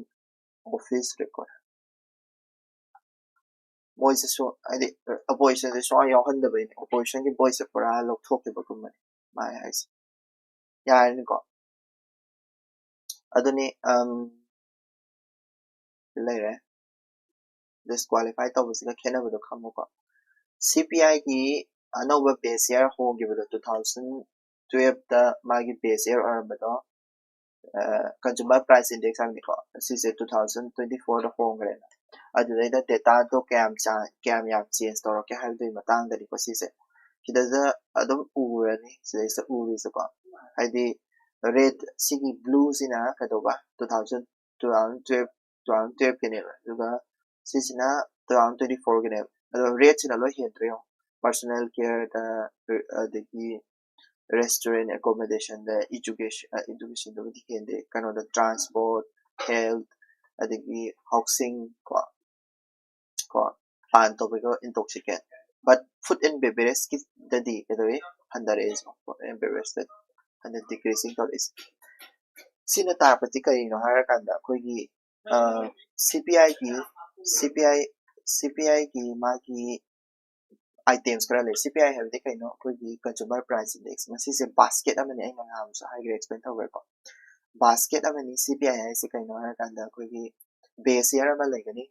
office record voice so adi voice de so yaw han da bai opposition ki voice pura lok thok ke ba kum mai hai ya ni ko aduni lere disqualify tawse ka khena ba khamo ko CPI ki anova base year ho gi ba 2012 da magi base year armado consumer price index ang ko si 2024 da ho ngre adulai da data to cam ya change to ke ha dui matang da ko si se kida da adum urani se uri se ko haidi red sigi blue sina ka do ba 2012 ke ne duga si sina 2024 ke ne ado red sina lo hen trio personal care the restaurant accommodation the education the weekend the kind of the transport health the housing ko pan to ko intoxicant but food and beverage ki the under is food and beverage that and decreasing to is sino ta pati kai no har kanda ko gi CPI ki ma ki items kara le CPI have the kai no ko gi consumer price index masi se basket amani ai ngam so high grade expense over ko basket amani CPI ai se kai no har kanda ko gi base year ama legani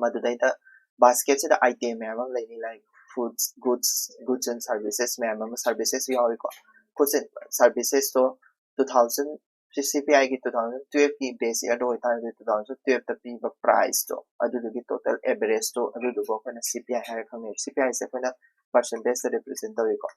madudai da basket se the item ama leni like goods and services ama services yawi ko goods and services to 2000 CPI ki 2012 ki base year do ita 2012 ta pi price to adu ki total average to adu ko kana CPI ha khame CPI se kana percentage represent tawi ko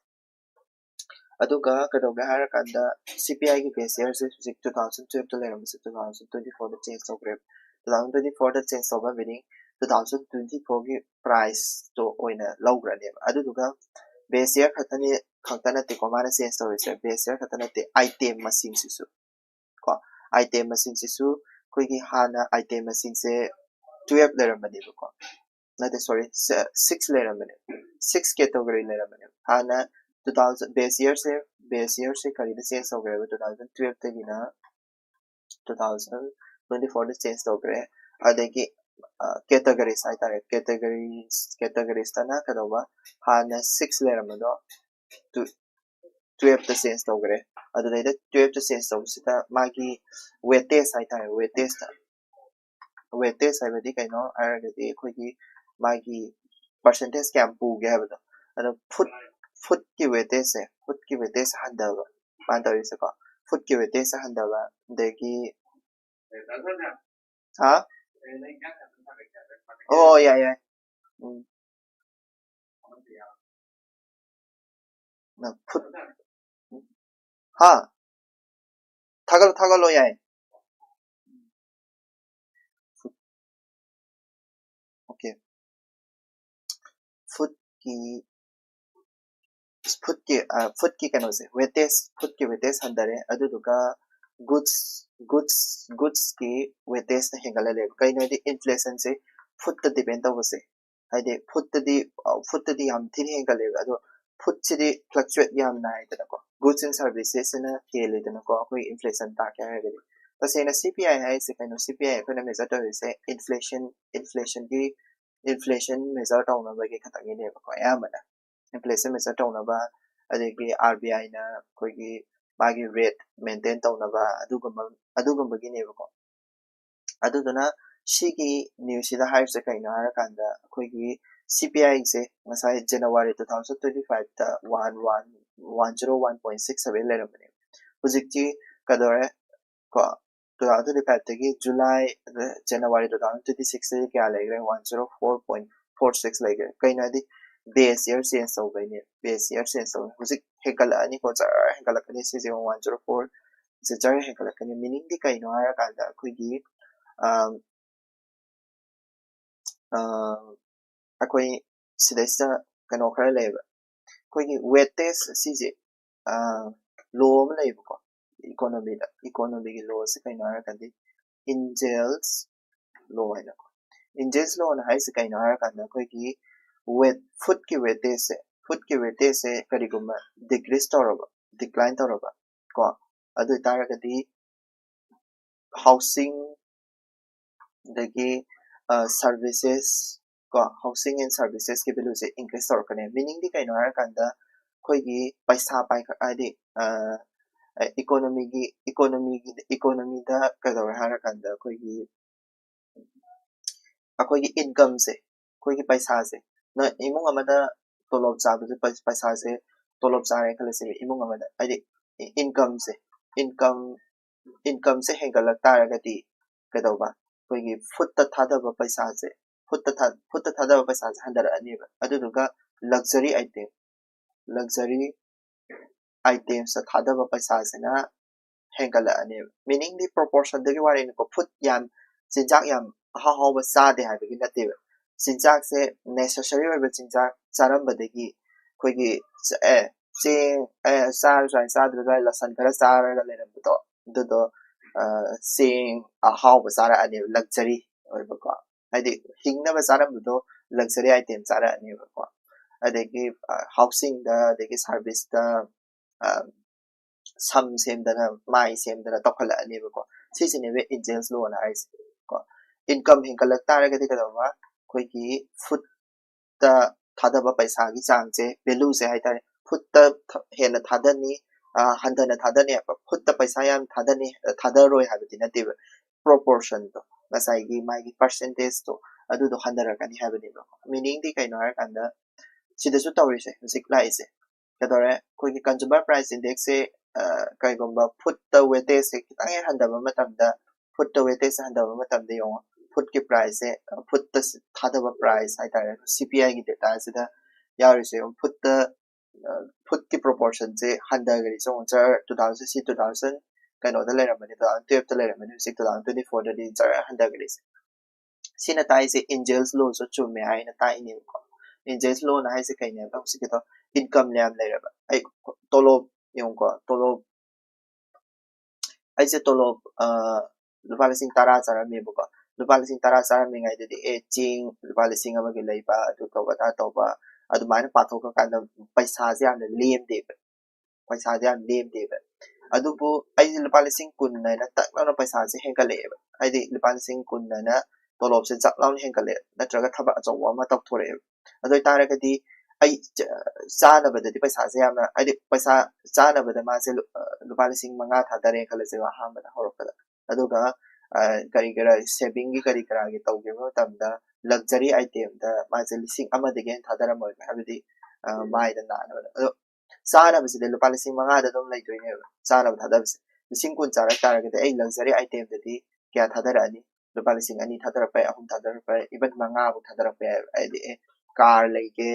adu ga kado ga har kanda CPI ki base year se 2012 to leram se 2024 da change to grade 2024 da change over meaning 2024 ki price to oina logra ne adu ga base year khatana te ko mara change to se base year khatana te item masing sisu ko item masing sisu koi gi hana item masing se 12 leram bani ko na de sorry 6 leram bani 6 category leram bani hana 2000 base year se kari de change to grade 2012 te gina 2024 de change to grade adegi categories ai tare categories tana kadawa hana 6 leram do to 12 the sense to gre adulai da 12 the sense to sita magi weightage ai tare weightage ai badi kaino aragadi khoi magi percentage kya pu ge habdo ado food ki weightage handaba pandawi se ko food ki weightage handaba degi ha oh yeah na food ha thagalo yeah okay food ki food ki kano se food ki weightage handare adu duga goods ki weightage na hingala le kaino di inflation se food ta depend to se haide food di am thin hingale adu food si di fluctuate yam na ida ko goods and services na kele da ko koi inflation ta kya hai gari pasena CPI hai se kaino CPI ko na measure to se inflation measure to na ba ke khatangi ne ko ya mana inflation measure to na ba adagi RBI na koigi magi rate maintain tawnaba adugumba gi nebako aduduna shigi news sida hairse kaina harakanda koigi CPI se ngasai January 2025 ta 101.67 leramane hujikti kadore ko 2025 tagi July January 2026 se kya legre 104.46 legre kaina di base year change over ne base year change over hujik hekala ani ko char hekala kani se 104 se char hekala kani meaning di kaino harakanda koigi akoi sidaisa kano khara leba koigi weightage sije law ma leba ko economy gi law se kaino harakandi Angels law haina ko Angels law na haise kaino harakanda koigi weight food ki weightage se kariguma decline toroba ko adu taragadi housing dagi services ko housing and services ki value se increase torkane meaning di kaino harakanda koigi paisa pai adi economy da kadawar harakanda koigi akoigi income se koigi paisa se na imung amada tolob chabu paisa se tolob chare khalase imung amada adi income se hengalak taragati kadawba koigi food thadaba paisa se food thadaba paisa se handara aniba aduduga luxury items thadaba paisa se na hengala aniba meaning the proportion dagi wari ko food yam sinjak yam how chade habigi nateba sinjak se necessary oiba sinjak charambadagi koigi sadra lasan kara charaga lerambudo dudo saying how chara ani luxury oiba ko adi hingnaba charambudo luxury item chara ani ko adagi housing da adagi service da some semdana mai semdana tokhala ani ko sisine we Angels law na ice ko income hinkalak taragadi kadawwa koigi food da thadaba paisa gi changche value se haitare food da hena thadani handana thadani food da paisa yam thadani thadaroi habiti native proportion to ngasai gi mai gi percentage to adu do handara kani habini meaning di kaino harakanda sidasu tawrise music laise kadore koigi consumer price index se kaigomba food da weightage se kitang handaba matamda food da weightage handaba matamda yong food ki price se food da thadaba price haitare CPI gi data se da yarise food ki proportion se handagari so 2000 kaino da leramani 2012 da leramani 2024 da di jar handagari sina tai se Angels law so chume haina tai ni ko Angels law na haise kaine ba sikito income lam leraba ai tolob yung ko tolob ai se tolob lupa lising tara chara me buka lupa lising tara chara me ngai de ching lupa lising amagi leiba adu to ba to ba adu maina pathok ka da paisa se am lem de paisa se am lem de adu bu ai lupa lising kun na tak na paisa se henka le ai de lupa lising kun na tolob se chak lawn henka le natraga thaba achawa ma tok thore adu tara ka di ai chana bada di paisa se am ai de paisa chana bada ma se lupa lising manga thadare khala se wa ha bada horokada aduga karigara saving gi karigara gi tawge mo tamda luxury item da ma se lising ama de gen thadara mo habidi mai da na ado sana bisi de lupa lising manga da dom lai doine sana thada bisi lising kun chara tara ga ai luxury item da di kya thadara ani lupa lising ani thadara pa ahum thadara pa even manga bu thadara pa ai de car lege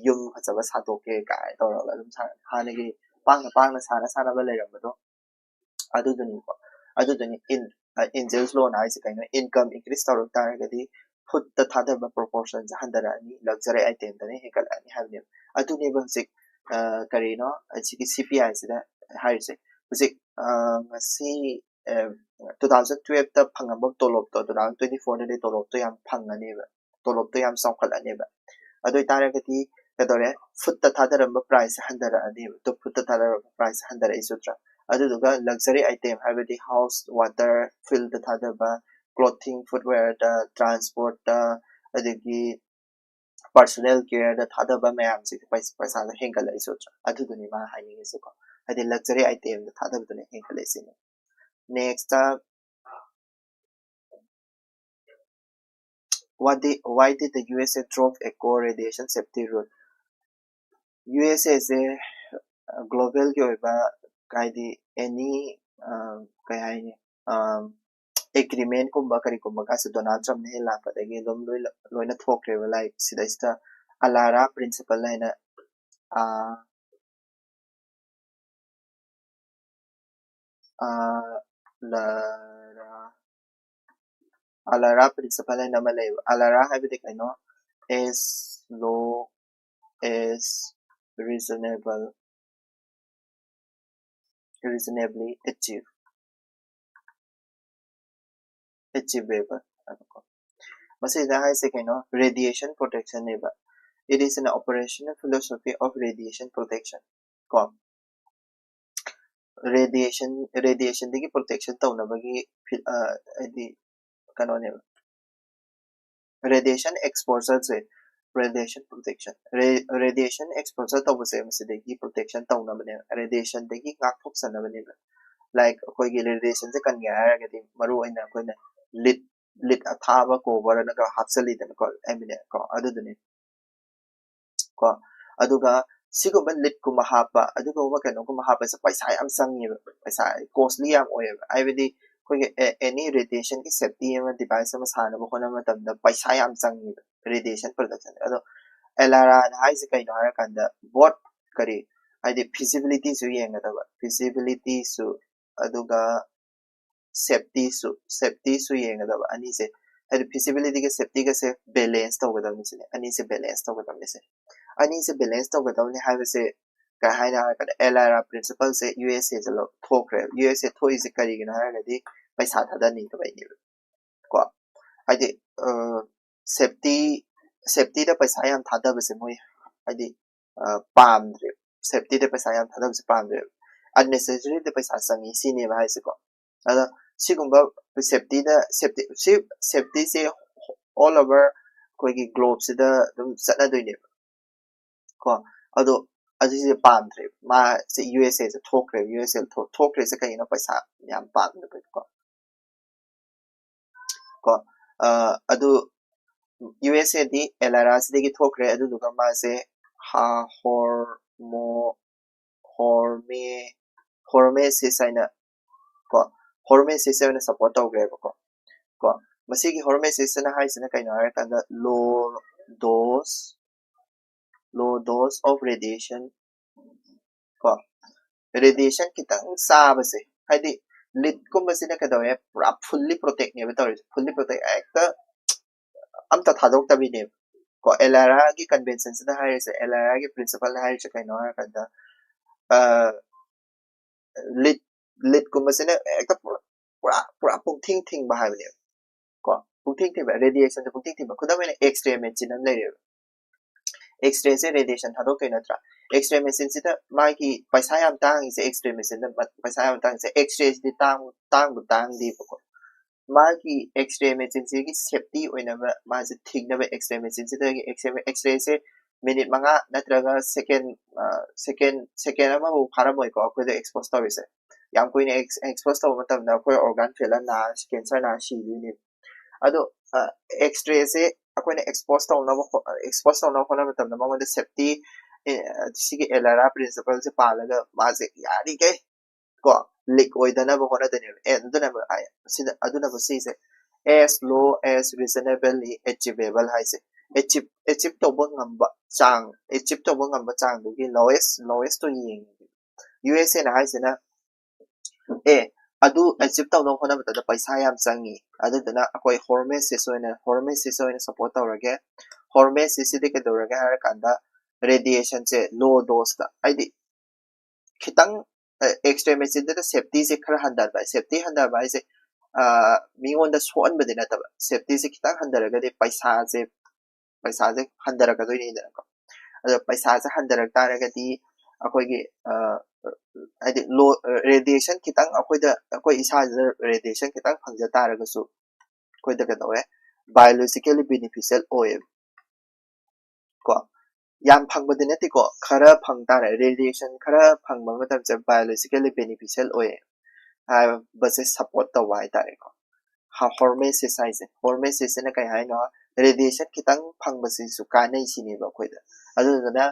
yum phachaba satoke ka tora la dum sa hanagi pangna sana ba leiram do aduduni Angels law na ise kaino income increase tawr taragadi food the thada proportions handara ani luxury item da ne hekal ani havne aduni ba sik karino achiki CPI sida haise sik ngasi 2012 ta phangam tolop to 2024 de tolop to yam phangani ba tolop to yam saukal ani ba adoi taragadi kadore food the thada price handara ani to food the thada price handara isutra aduga luxury item habidi house water fill the thadaba clothing footwear the transport adigi personal care the thada ba mayam se paisa da hengkal lai so adu duni ma haini se ko adi luxury item the thada duni hengkal lai se next why did the USA drop a core radiation safety rule USA is a global ki oiba kaidi any kai haini agreement kumba kari kumba kasi Donald Trump ne la padagi dom loina thokre like sidaista alara principle laina la alara principle laina malay alara habide kaino as low as reasonably achievable masida hai se kaino radiation protection neba it is an operational philosophy of radiation protection ko radiation digi protection tawnabagi adi kano ne radiation exposure se radiation protection radiation exposure tawse masidagi protection tawnabane radiation digi ngakthok sanabane like koi gi radiation se kan ga gadi maru aina koina lit athaba cover na ka hapsali den ko emine ko adudune ko aduga siguma lit ku mahapa aduga wa kano ku mahapa sa paisa am sangi paisa costly am oy ibidi koi any radiation ki safety ama device ama sana bo kona matam da paisa am sangi radiation protection ado elara na hai se kai no ara kanda what kari ide feasibility su yenga da feasibility su aduga safety su yenga da ani se ide feasibility ke safety ke se balance to ga da ni se ani se balance to ga da ni se ani se balance to ga da ni hai se ka hai na ka LRA principle se USA se lo thokre USA thoi se kari ga na ga di paisa tha da ni ka bai ni ko ide safety da paisa yam tha da ba se moi ide pamdre safety da paisa yam tha da ba se pamdre unnecessary da paisa sangi si ne ba hai se ko ada sigumba safety safety se all over koi gi globe se da dum satna doi ne ko ado adi se pamdre ma se USA se thokre USA thokre se kai no paisa yam pamdre ko adu USA di LRA se gi thokre adu duga ma se ha hormesis aina ko hormesis aina support tawgre ko masigi hormesis na hai sina kaino ara kanda low dose of radiation ko radiation kitang saba se haidi lit kumba sina kadawe pura fully protect ne betor fully protect ekta amta thadok tabi ne ko LRA gi convention sina hai se LRA gi principle hai se kaino ara kanda lit kumba sina ekta pura pungthing thing ba hai ne ko pungthing thing ba radiation de pungthing thing ba khuda mena x-ray machine am lai x-ray se radiation thadok kai natra x-ray machine sida magi paisa yam tang se x-ray machine da paisa yam tang se x-ray di tang di ko magi x-ray machine se gi safety oina ma se thing na x-ray machine sida gi x-ray se minute manga natraga second ama bu phara moi ko ko expose tawi se yam koi ne expose taw matam na koi organ failure na cancer na shi ni ado x-ray se akoina expose taw na ko na matam na ma safety sigi LRA principle se palaga ma se yari ke ko leak oidana ba hona dane aduna ba sida aduna ba si se as low as reasonably achievable hai se achieve to bo ngamba chang du gi lowest to yin USA na hai se na adu achieve to no hona ba da paisa yam changi adu dana akoi hormesis oina support tawrage hormesis de ke dawrage har kanda radiation se low dose da aidi khitang x-ray machine da safety se khara handar ba safety handar ba se mingon da soan ba dina ta safety se khitang handar ga de paisa se handar ga doi ni da ko ado paisa se handar ta ra ga di akoi gi aidi low radiation khitang akoi isa radiation khitang phangja ta ra ga su koi da ga dawe biologically beneficial oil ko yam phangba dinati ko khara phangtare radiation khara phangba matam je biologically beneficial oye ha base support to wai tare ko ha hormesis haise hormesis na kai hai no radiation kitang phangbasi su kanai sini ba khoida adu na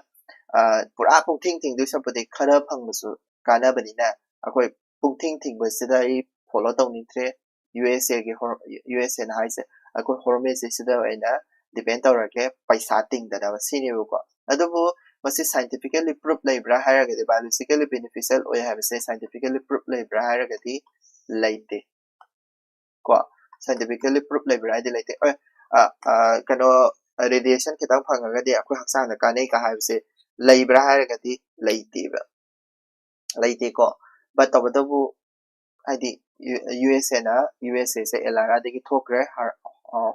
pura pung ting du sapade khara phangbasu kana bani na akoi pung ting basida I follow tong ni tre USA ge USA na haise akoi hormesis sida na depend tawrake paisa ting da ba sini ko adu bu masi scientifically proof laibra hairaga de biologically beneficial oy have say scientifically proof laibra hairaga di laite ko scientifically proof laibra di laite kano radiation kitang phangaga di akoi haksang na kanai ka have say laibra hairaga di laite ba laite ko but tabu adi USA se elara de ki thokre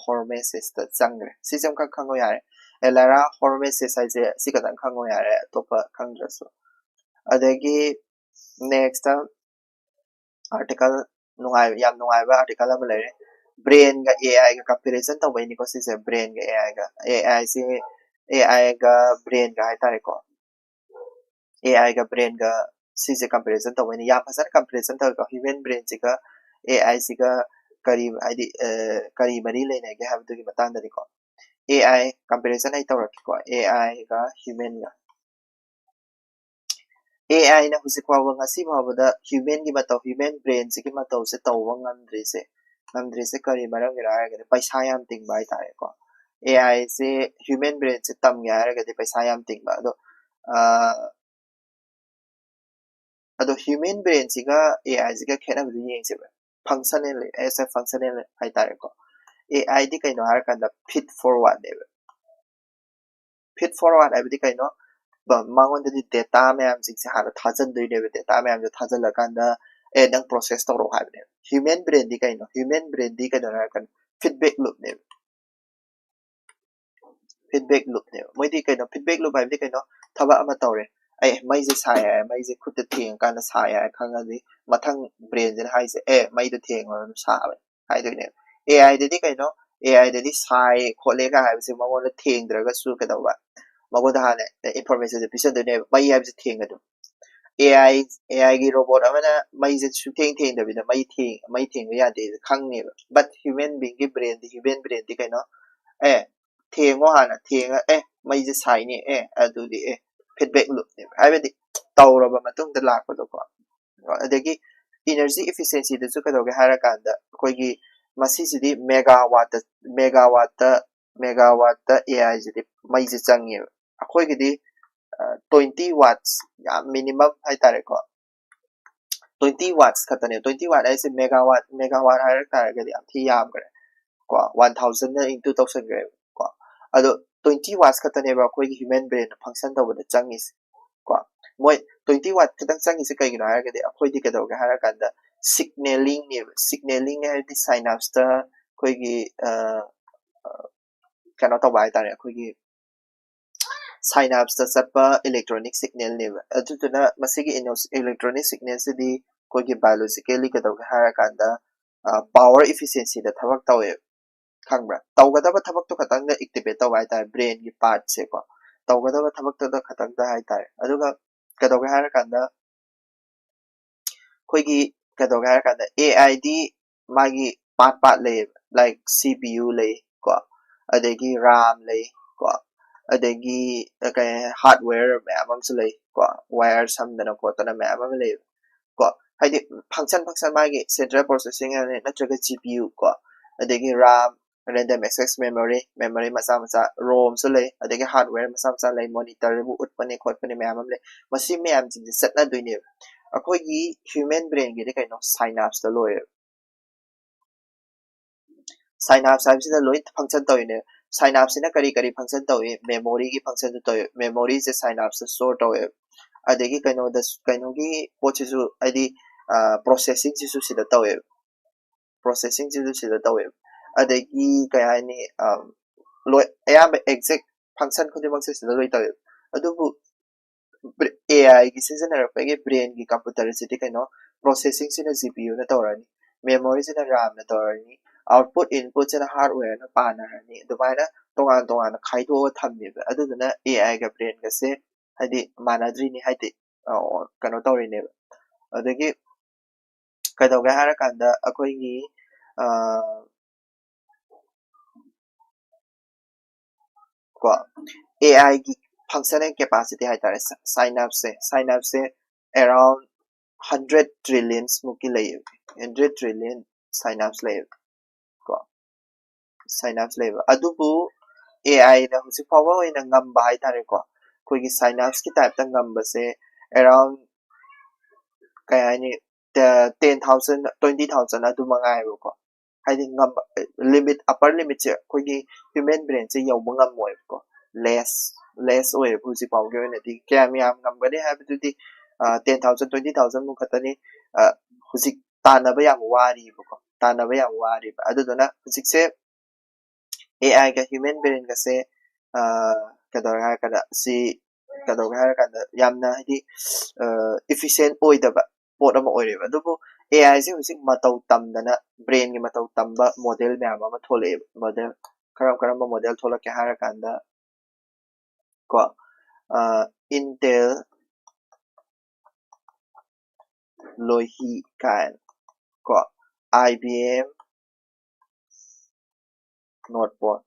hormesis ta changre system ka khango yare elara hormesis haise sikadang khango yare topa khangdrasu adagi next article yam nungai ba article am lere brain ga AI ga comparison to bai ni ko sise brain ga AI se AI ga brain ga hai tare ko AI ga brain ga sise comparison to bai ni ya phasar comparison to ko human brain se ga AI se ga kari adi kari mari le ne ga have to ki matang da ko AI comparison ai tawrak ko AI ga human ga AI na husi kwa wanga si bawada human gi matau human brain se ki matau se tawwa ngamdre se kari maram gira ga paisa yam ting bai tare ko AI se human brain se tam ga ga de paisa yam ting ba ado human brain se ga AI se ga khena bu yeng se ba functional as a functional ai tare ko AI di kai no har kan da feed forward de feed forward ai di kai no mangon di data mayam sing se har thajan doi ne data mayam jo thajal la kan da nang process to ro ha ne human brain di kai no human brain di kai no kan feedback loop ne moi di kai no feedback loop ai di kai no thaba ama tawre ai mai je sa ya mai je khut te theng kan sa ya khang di mathang brain je hai se mai de theng ro sa ba hai doi ne AI de di kai no AI de di sai khole ka hai se ma mo theng dra ga su ka da ba magoda hane information je pisa de ne mai ya je theng ga do AI gi robot amana mai je su theng da bi da mai theng ya de khang ne but human being gi brain di kai no theng hana theng mai je sai ni adu di feedback loop ne ai di tawra ba matung da lak ko ko adagi energy efficiency da su ka doge hara kan da koi gi masi si di megawatt AI ji di mai je changi akoi gi di 20 watts ya minimum hai tare ko 20 watts khatane 20 watt ai se megawatt hai tare ga di am thi yam gare ko 1000 into 1000 gare ko ado 20 watts khatane ba koi gi human brain function to ba changis ko moi 20 watt kitang changi se kai gi na ga di akoi di ka do ga har kan da signaling hai di synapse ta koi gi kano to bai tare koi gi synapse ta sapa electronic signal ne adutuna masigi electronic signal se di koi gi biologically ka do ga har kan da power efficiency da thabak tawe khangbra tawgadaba thabak to khatang da activate taw hai tare brain gi part se ko tawgadaba thabak to da khatang da hai tare aduga ka do ga har kan da koi gi ka do ga har kan da AI di magi part le like CPU le ko adagi RAM le ko adagi kai hardware map am se le ko wire sam da ko ta na map am le ko haidi function magi central processing ne natraga GPU ko adagi RAM random access memory masa ROM se le adagi hardware masa le monitor bu utpane khotpane map am le masi map jing set na doi ne akoi gi human brain gi de kai no synapse da loye synapse hai sida loi function to ne synapse na kari function to memory gi function to memory se synapse store to adagi kaino gi poche su adi processing su sida to processing su sida to adagi kai ni loi ayam exact function ko de bang se sida loi to adubu AI gi sizinarapagi brain gi computer sidi kaino processing sina GPU na tawrani memory sina RAM na tawrani output input ꯁꯤꯅ hardware ꯅ ꯄꯥꯟꯅꯔꯅꯤ ꯑꯗꯨꯃꯥꯏꯅ ꯇꯣꯉꯥꯟ ꯇꯣꯉꯥꯟꯅ ꯈꯥꯏꯗꯣꯛꯑꯒ ꯊꯝꯃꯦꯕ ꯑꯗꯨꯗꯨꯅ AI ꯒ brain ꯒꯁꯦ ꯍꯥꯏꯗꯤ ꯃꯥꯟꯅꯗ꯭ꯔꯤꯅꯤ ꯍꯥꯏꯗꯤ ꯀꯩꯅꯣ ꯇꯧꯔꯤꯅꯦꯕ ꯑꯗꯒꯤ ꯀꯩꯗꯧꯒꯦ ꯍꯥꯏꯔꯀꯥꯟꯗ ꯑꯩꯈꯣꯏꯒꯤ ꯀꯣ AI ꯒꯤ functioning capacity ꯍꯥꯏꯇꯥꯔꯦ synapse around 100 trillion मुकी लई 100 trillion synapse लई को synapse लई अदुबु AI ना हुसी पावर होइना ngamba हाइतारे को कोई synapse की टाइप ता ngamba से around kayani 10,000 20,000 अदु मंगाए को हाइदि ngamba limit upper limit से कोई human brain से यौ मंगम मोय को less ओए हुसी पावर के ने दी क्या मी आम ngamba दे है बितुदी 10,000 20,000 मुखतनी हुजिक तानबा याम वारी बको तानबा याम वारी अदुदना हुजिक से AI का human brain का से कदर है कदा सी कदर है कदा यामना हदी efficient ओइदबा पोट अमा ओइरेबा अदुबो AI से हुजिक मतौ तमदना brain की मतौ तमबा मॉडल म्याम अमा थोले मॉडल करम मॉडल थोला के हारा कांदा को Intel Lumahei kan ko IBM notebook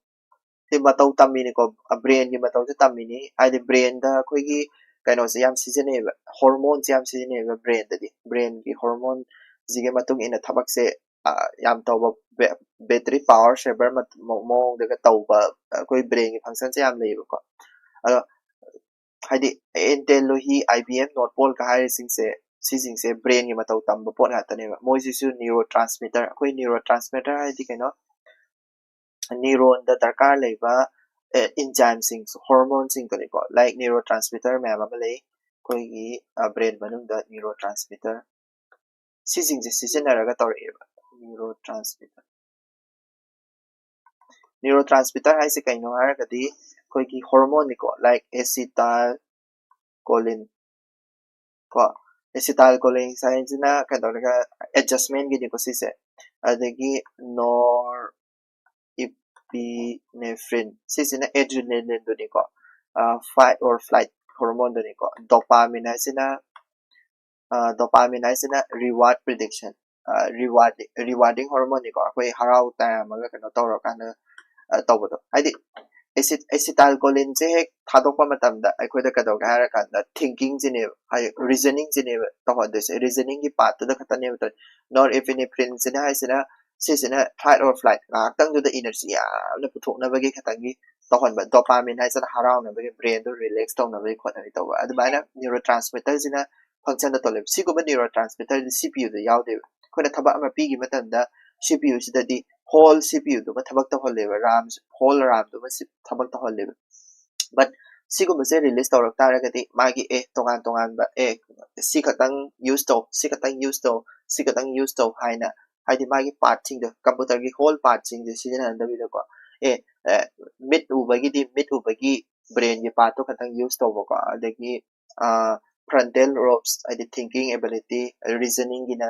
ti matau tamini ko brain gi matau se tamini ai de brain da khoi gi kaino se yam season e hormone yam season e brain da di brain gi hormone jige matung ina thabak se yam taw battery power saver mo de ga taw ba koi brain gi function se yam lei ko ado haidi Intel Lumahei IBM notebook ka hai sing se सिंसे brain की मतौ तंब पोट हातने मोइसिसु neurotransmitter कोई neurotransmitter हाइदि कनो न्यूरॉन द दरकार लेबा एंजाइम सिंग हार्मोन सिंग तनिको लाइक न्यूरोट्रांसमीटर मैम अमा ले कोई की ब्रेन मनुंग द न्यूरोट्रांसमीटर सिंसे सिजनरगा तौरेबा न्यूरोट्रांसमीटर हाइसे कइनो हारगदी कोई की हार्मोन निको लाइक एसिटाइल कोलिन को एसिटाइल कोलिन साइंसना कदरगा एडजस्टमेंट गी निको सिसे अदगी नोर epinephrine sisina adrenaline do niko fight or flight hormone do niko dopamine sina reward prediction rewarding hormone niko koi harau ta maga kano tawra kana tawbodo haidi acetylcholine se hek thadokpa matamda aikoida kadawga hara kanda thinking jine reasoning jine tawhadese reasoning gi part da khatane norepinephrine sina haisina sisina fight or flight tang do the energy ya na puthok na bagi khatangi tawhan ba dopamine haisana harau na bagi brain do relax taw na bagi khotani taw adbaina neurotransmitter sina function da toleb siguma neurotransmitter CPU da yawde khona thaba ama pi gi matamda CPU sida di whole CPU do thabak ta holleba RAM whole RAM do thabak ta holleba but siguma se release tawrak taragati magi tongan ba si khatang use to haina haidi magi part thing the computer gi whole part thing the season and the ko mid ubagi brain gi part to khatang use to ko adagi frontal lobes haidi thinking ability reasoning gi na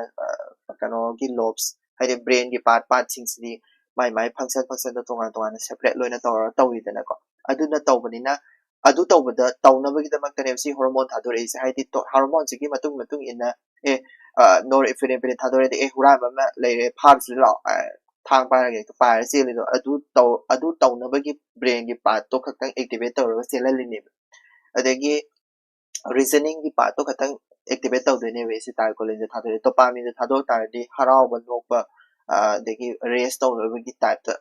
kano gi lobes haidi brain gi part thing si mai function da tongan separate loina tawi dana ko aduna tawbanina adu tawbada tawnabagi damakta si hormone thadore is haidi to hormone sigi matung ina norepinephrine thadore de hura ma leire parts lo thang pa ge to pa se le do adu tawnabagi brain gi part to khatang activate tawra selali adagi reasoning gi part to khatang activate tawdene we si tal college thadore dopamine thador tardi harau ba nokba adagi rest tawbagi type ta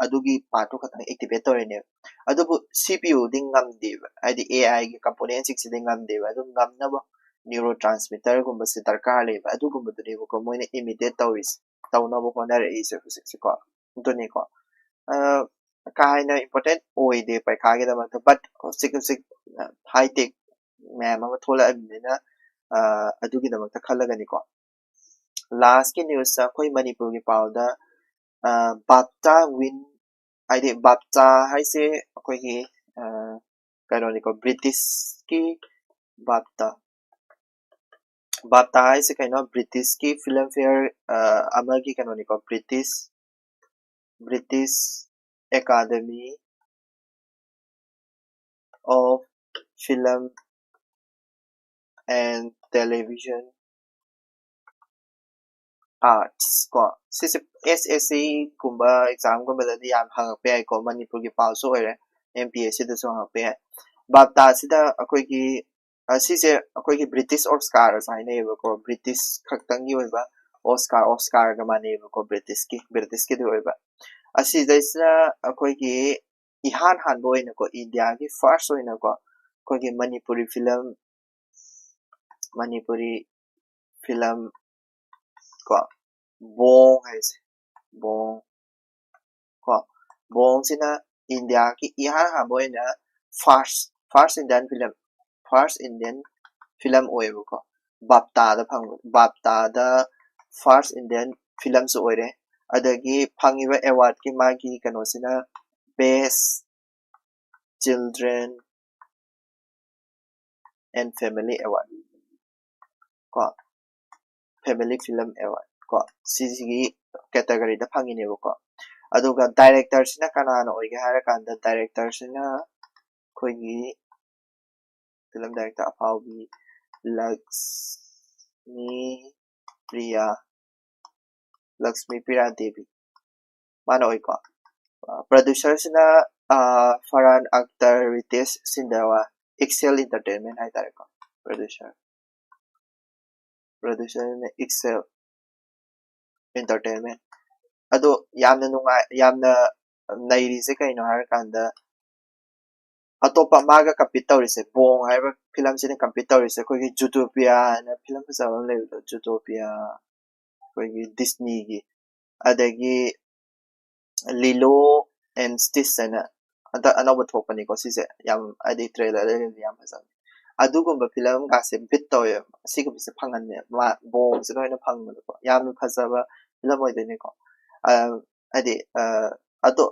adugi part to khatang activate tawrene adubu CPU ding ngamdi adi AI gi component 6 ding ngamdi adu ngamnaba neurotransmitter gumba se darkar leba adu gumba de ko moine imitate tawis tawnaba honare is se ko doni ko kaina important oide pai khage da but sik high tech ma'am ama thola amina adugi da makta khalaga ni ko last ki news sa koi manipur gi pawda bapta win aide bapta haise koi gi kaino ni ko british ki bapta haise kaino british ki film fare ama gi kaino ni ko british British Academy of Film and Television Arts ko sisi SSC kumba exam kumba dadi yam hangakpe ai ko Manipur ki pass oire MPSC da so hangakpe ai bapta sida akoi ki sise akoi ki British Oscar saine ko British khaktang gi oiba Oscar ga mane ko British ki oiba asi daisna akoi ki ihan han boina ko India ki first oina ko akoi ki Manipuri film ko bong haise bong ko bong sina India ki ihan han boina first Indian film oibu ko bapta da first Indian film so oire adagi phangiba award ki magi kano sina best children and family award ko family film award ko sigi category da phangine ko aduga director sina kanana oige hara kanda director sina koigi film director apaubi Laxmipriya Devi mana oiko producer sina Farhan Akhtar Ritesh Sindawa Excel Entertainment hai tare ko producer na Excel Entertainment ado yamna nungai yamna nairi se kaino har kanda atopa maga compete tawrise bong haiba film sine compete tawrise kogi Zootopia na film fasaba le Zootopia kogi Disney gi adagi Lilo and Stitch na another thokani ko sise yam adi trailer le yam fasaba adugumba film ga se bit toy sigum se phangan ne ma bong se noina phangma ko yam fasaba film oidene ko adi ado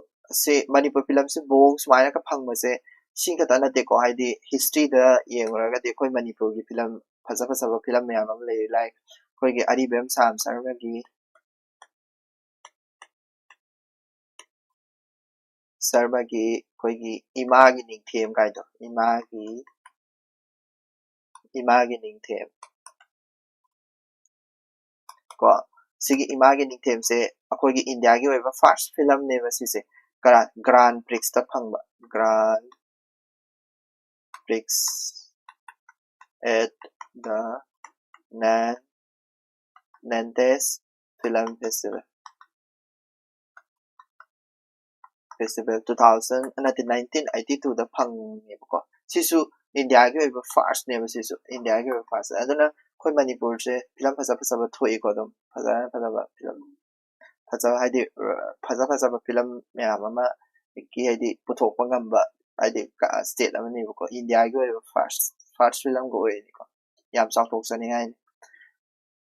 se Manipur film se bong smaina ka phangma se singa tana de ko haidi history da yengra ga de koi Manipur gi film fasaba film me am le like koi gi Aribem Sam Sarma gi koi gi ima gi ningthem kai to ima gi ningthem ko sigi ima gi ningthem se akoi gi India gi oiba first film ne ba si se Grand Prix ta phangba Grand Prix at the Nantes Film Festival 1982 da phang ne ko sisu India gi oiba first ne ba sisu India gi oiba first aduna koi Manipur se film fasaba thoi ko dum fasaba film fasaba haidi fasaba film me ama ki haidi puthokpa ngamba haidi state amani ko India gi oiba first film go oini ko yam chawthok sani ngai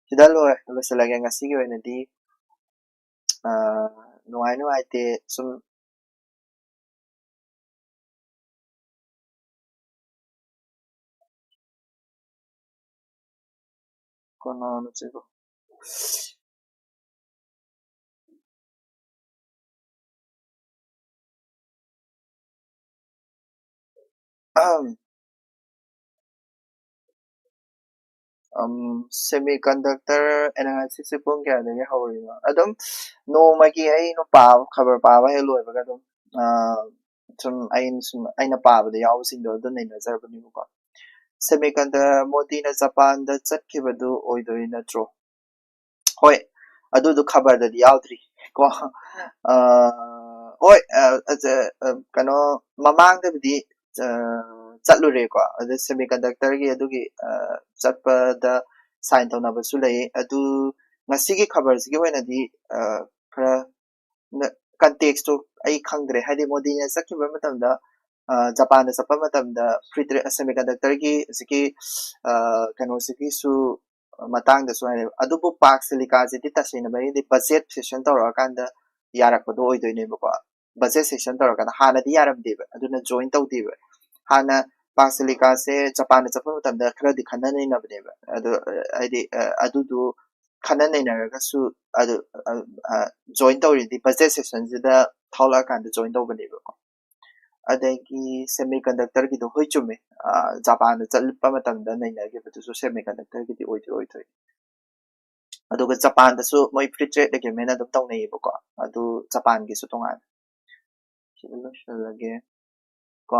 sida loy losalage ngasi gi oina di nuai te sum kono no chego semiconductor analysis se pung kya de hawri ma adum no magi ai no pa khabar pa ba hello ba gadum sum aina pa ba de yaw sing do don nei nazar bani ko semiconductor modi na Japan da chatkibadu oidoi na tro hoi adu du khabar da yawdri ko hoi kano mamang da di chatlure ko adu semiconductor gi adu gi chatpa da sign tawna ba su lei adu ngasi gi khabar gi wena di khara context to ai khangdre hadi modi ne sakhiba matam da Japan da sapa matam da free semiconductor gi siki kano siki su matang da su adu bu park silica ji ti tasina ba di budget session tawra kan da yarak ba do oidoi ne ba budget session tawra kan hana di yaram de ba aduna join taw de ba hana park silica se Japan da sapa matam da khara di khana nei na ba de ba adu ai di adu du khana nainaragasu adu join tawridi budget session sida thaula kanda join tawbaneba ko adagi semiconductor gi do hoi chume Japan da chalpa matamda nainagi batu semiconductor gi di oi aduga Japan da su moi free trade agreement adum tawnayeba ko adu Japan gi su tongan sila lage ko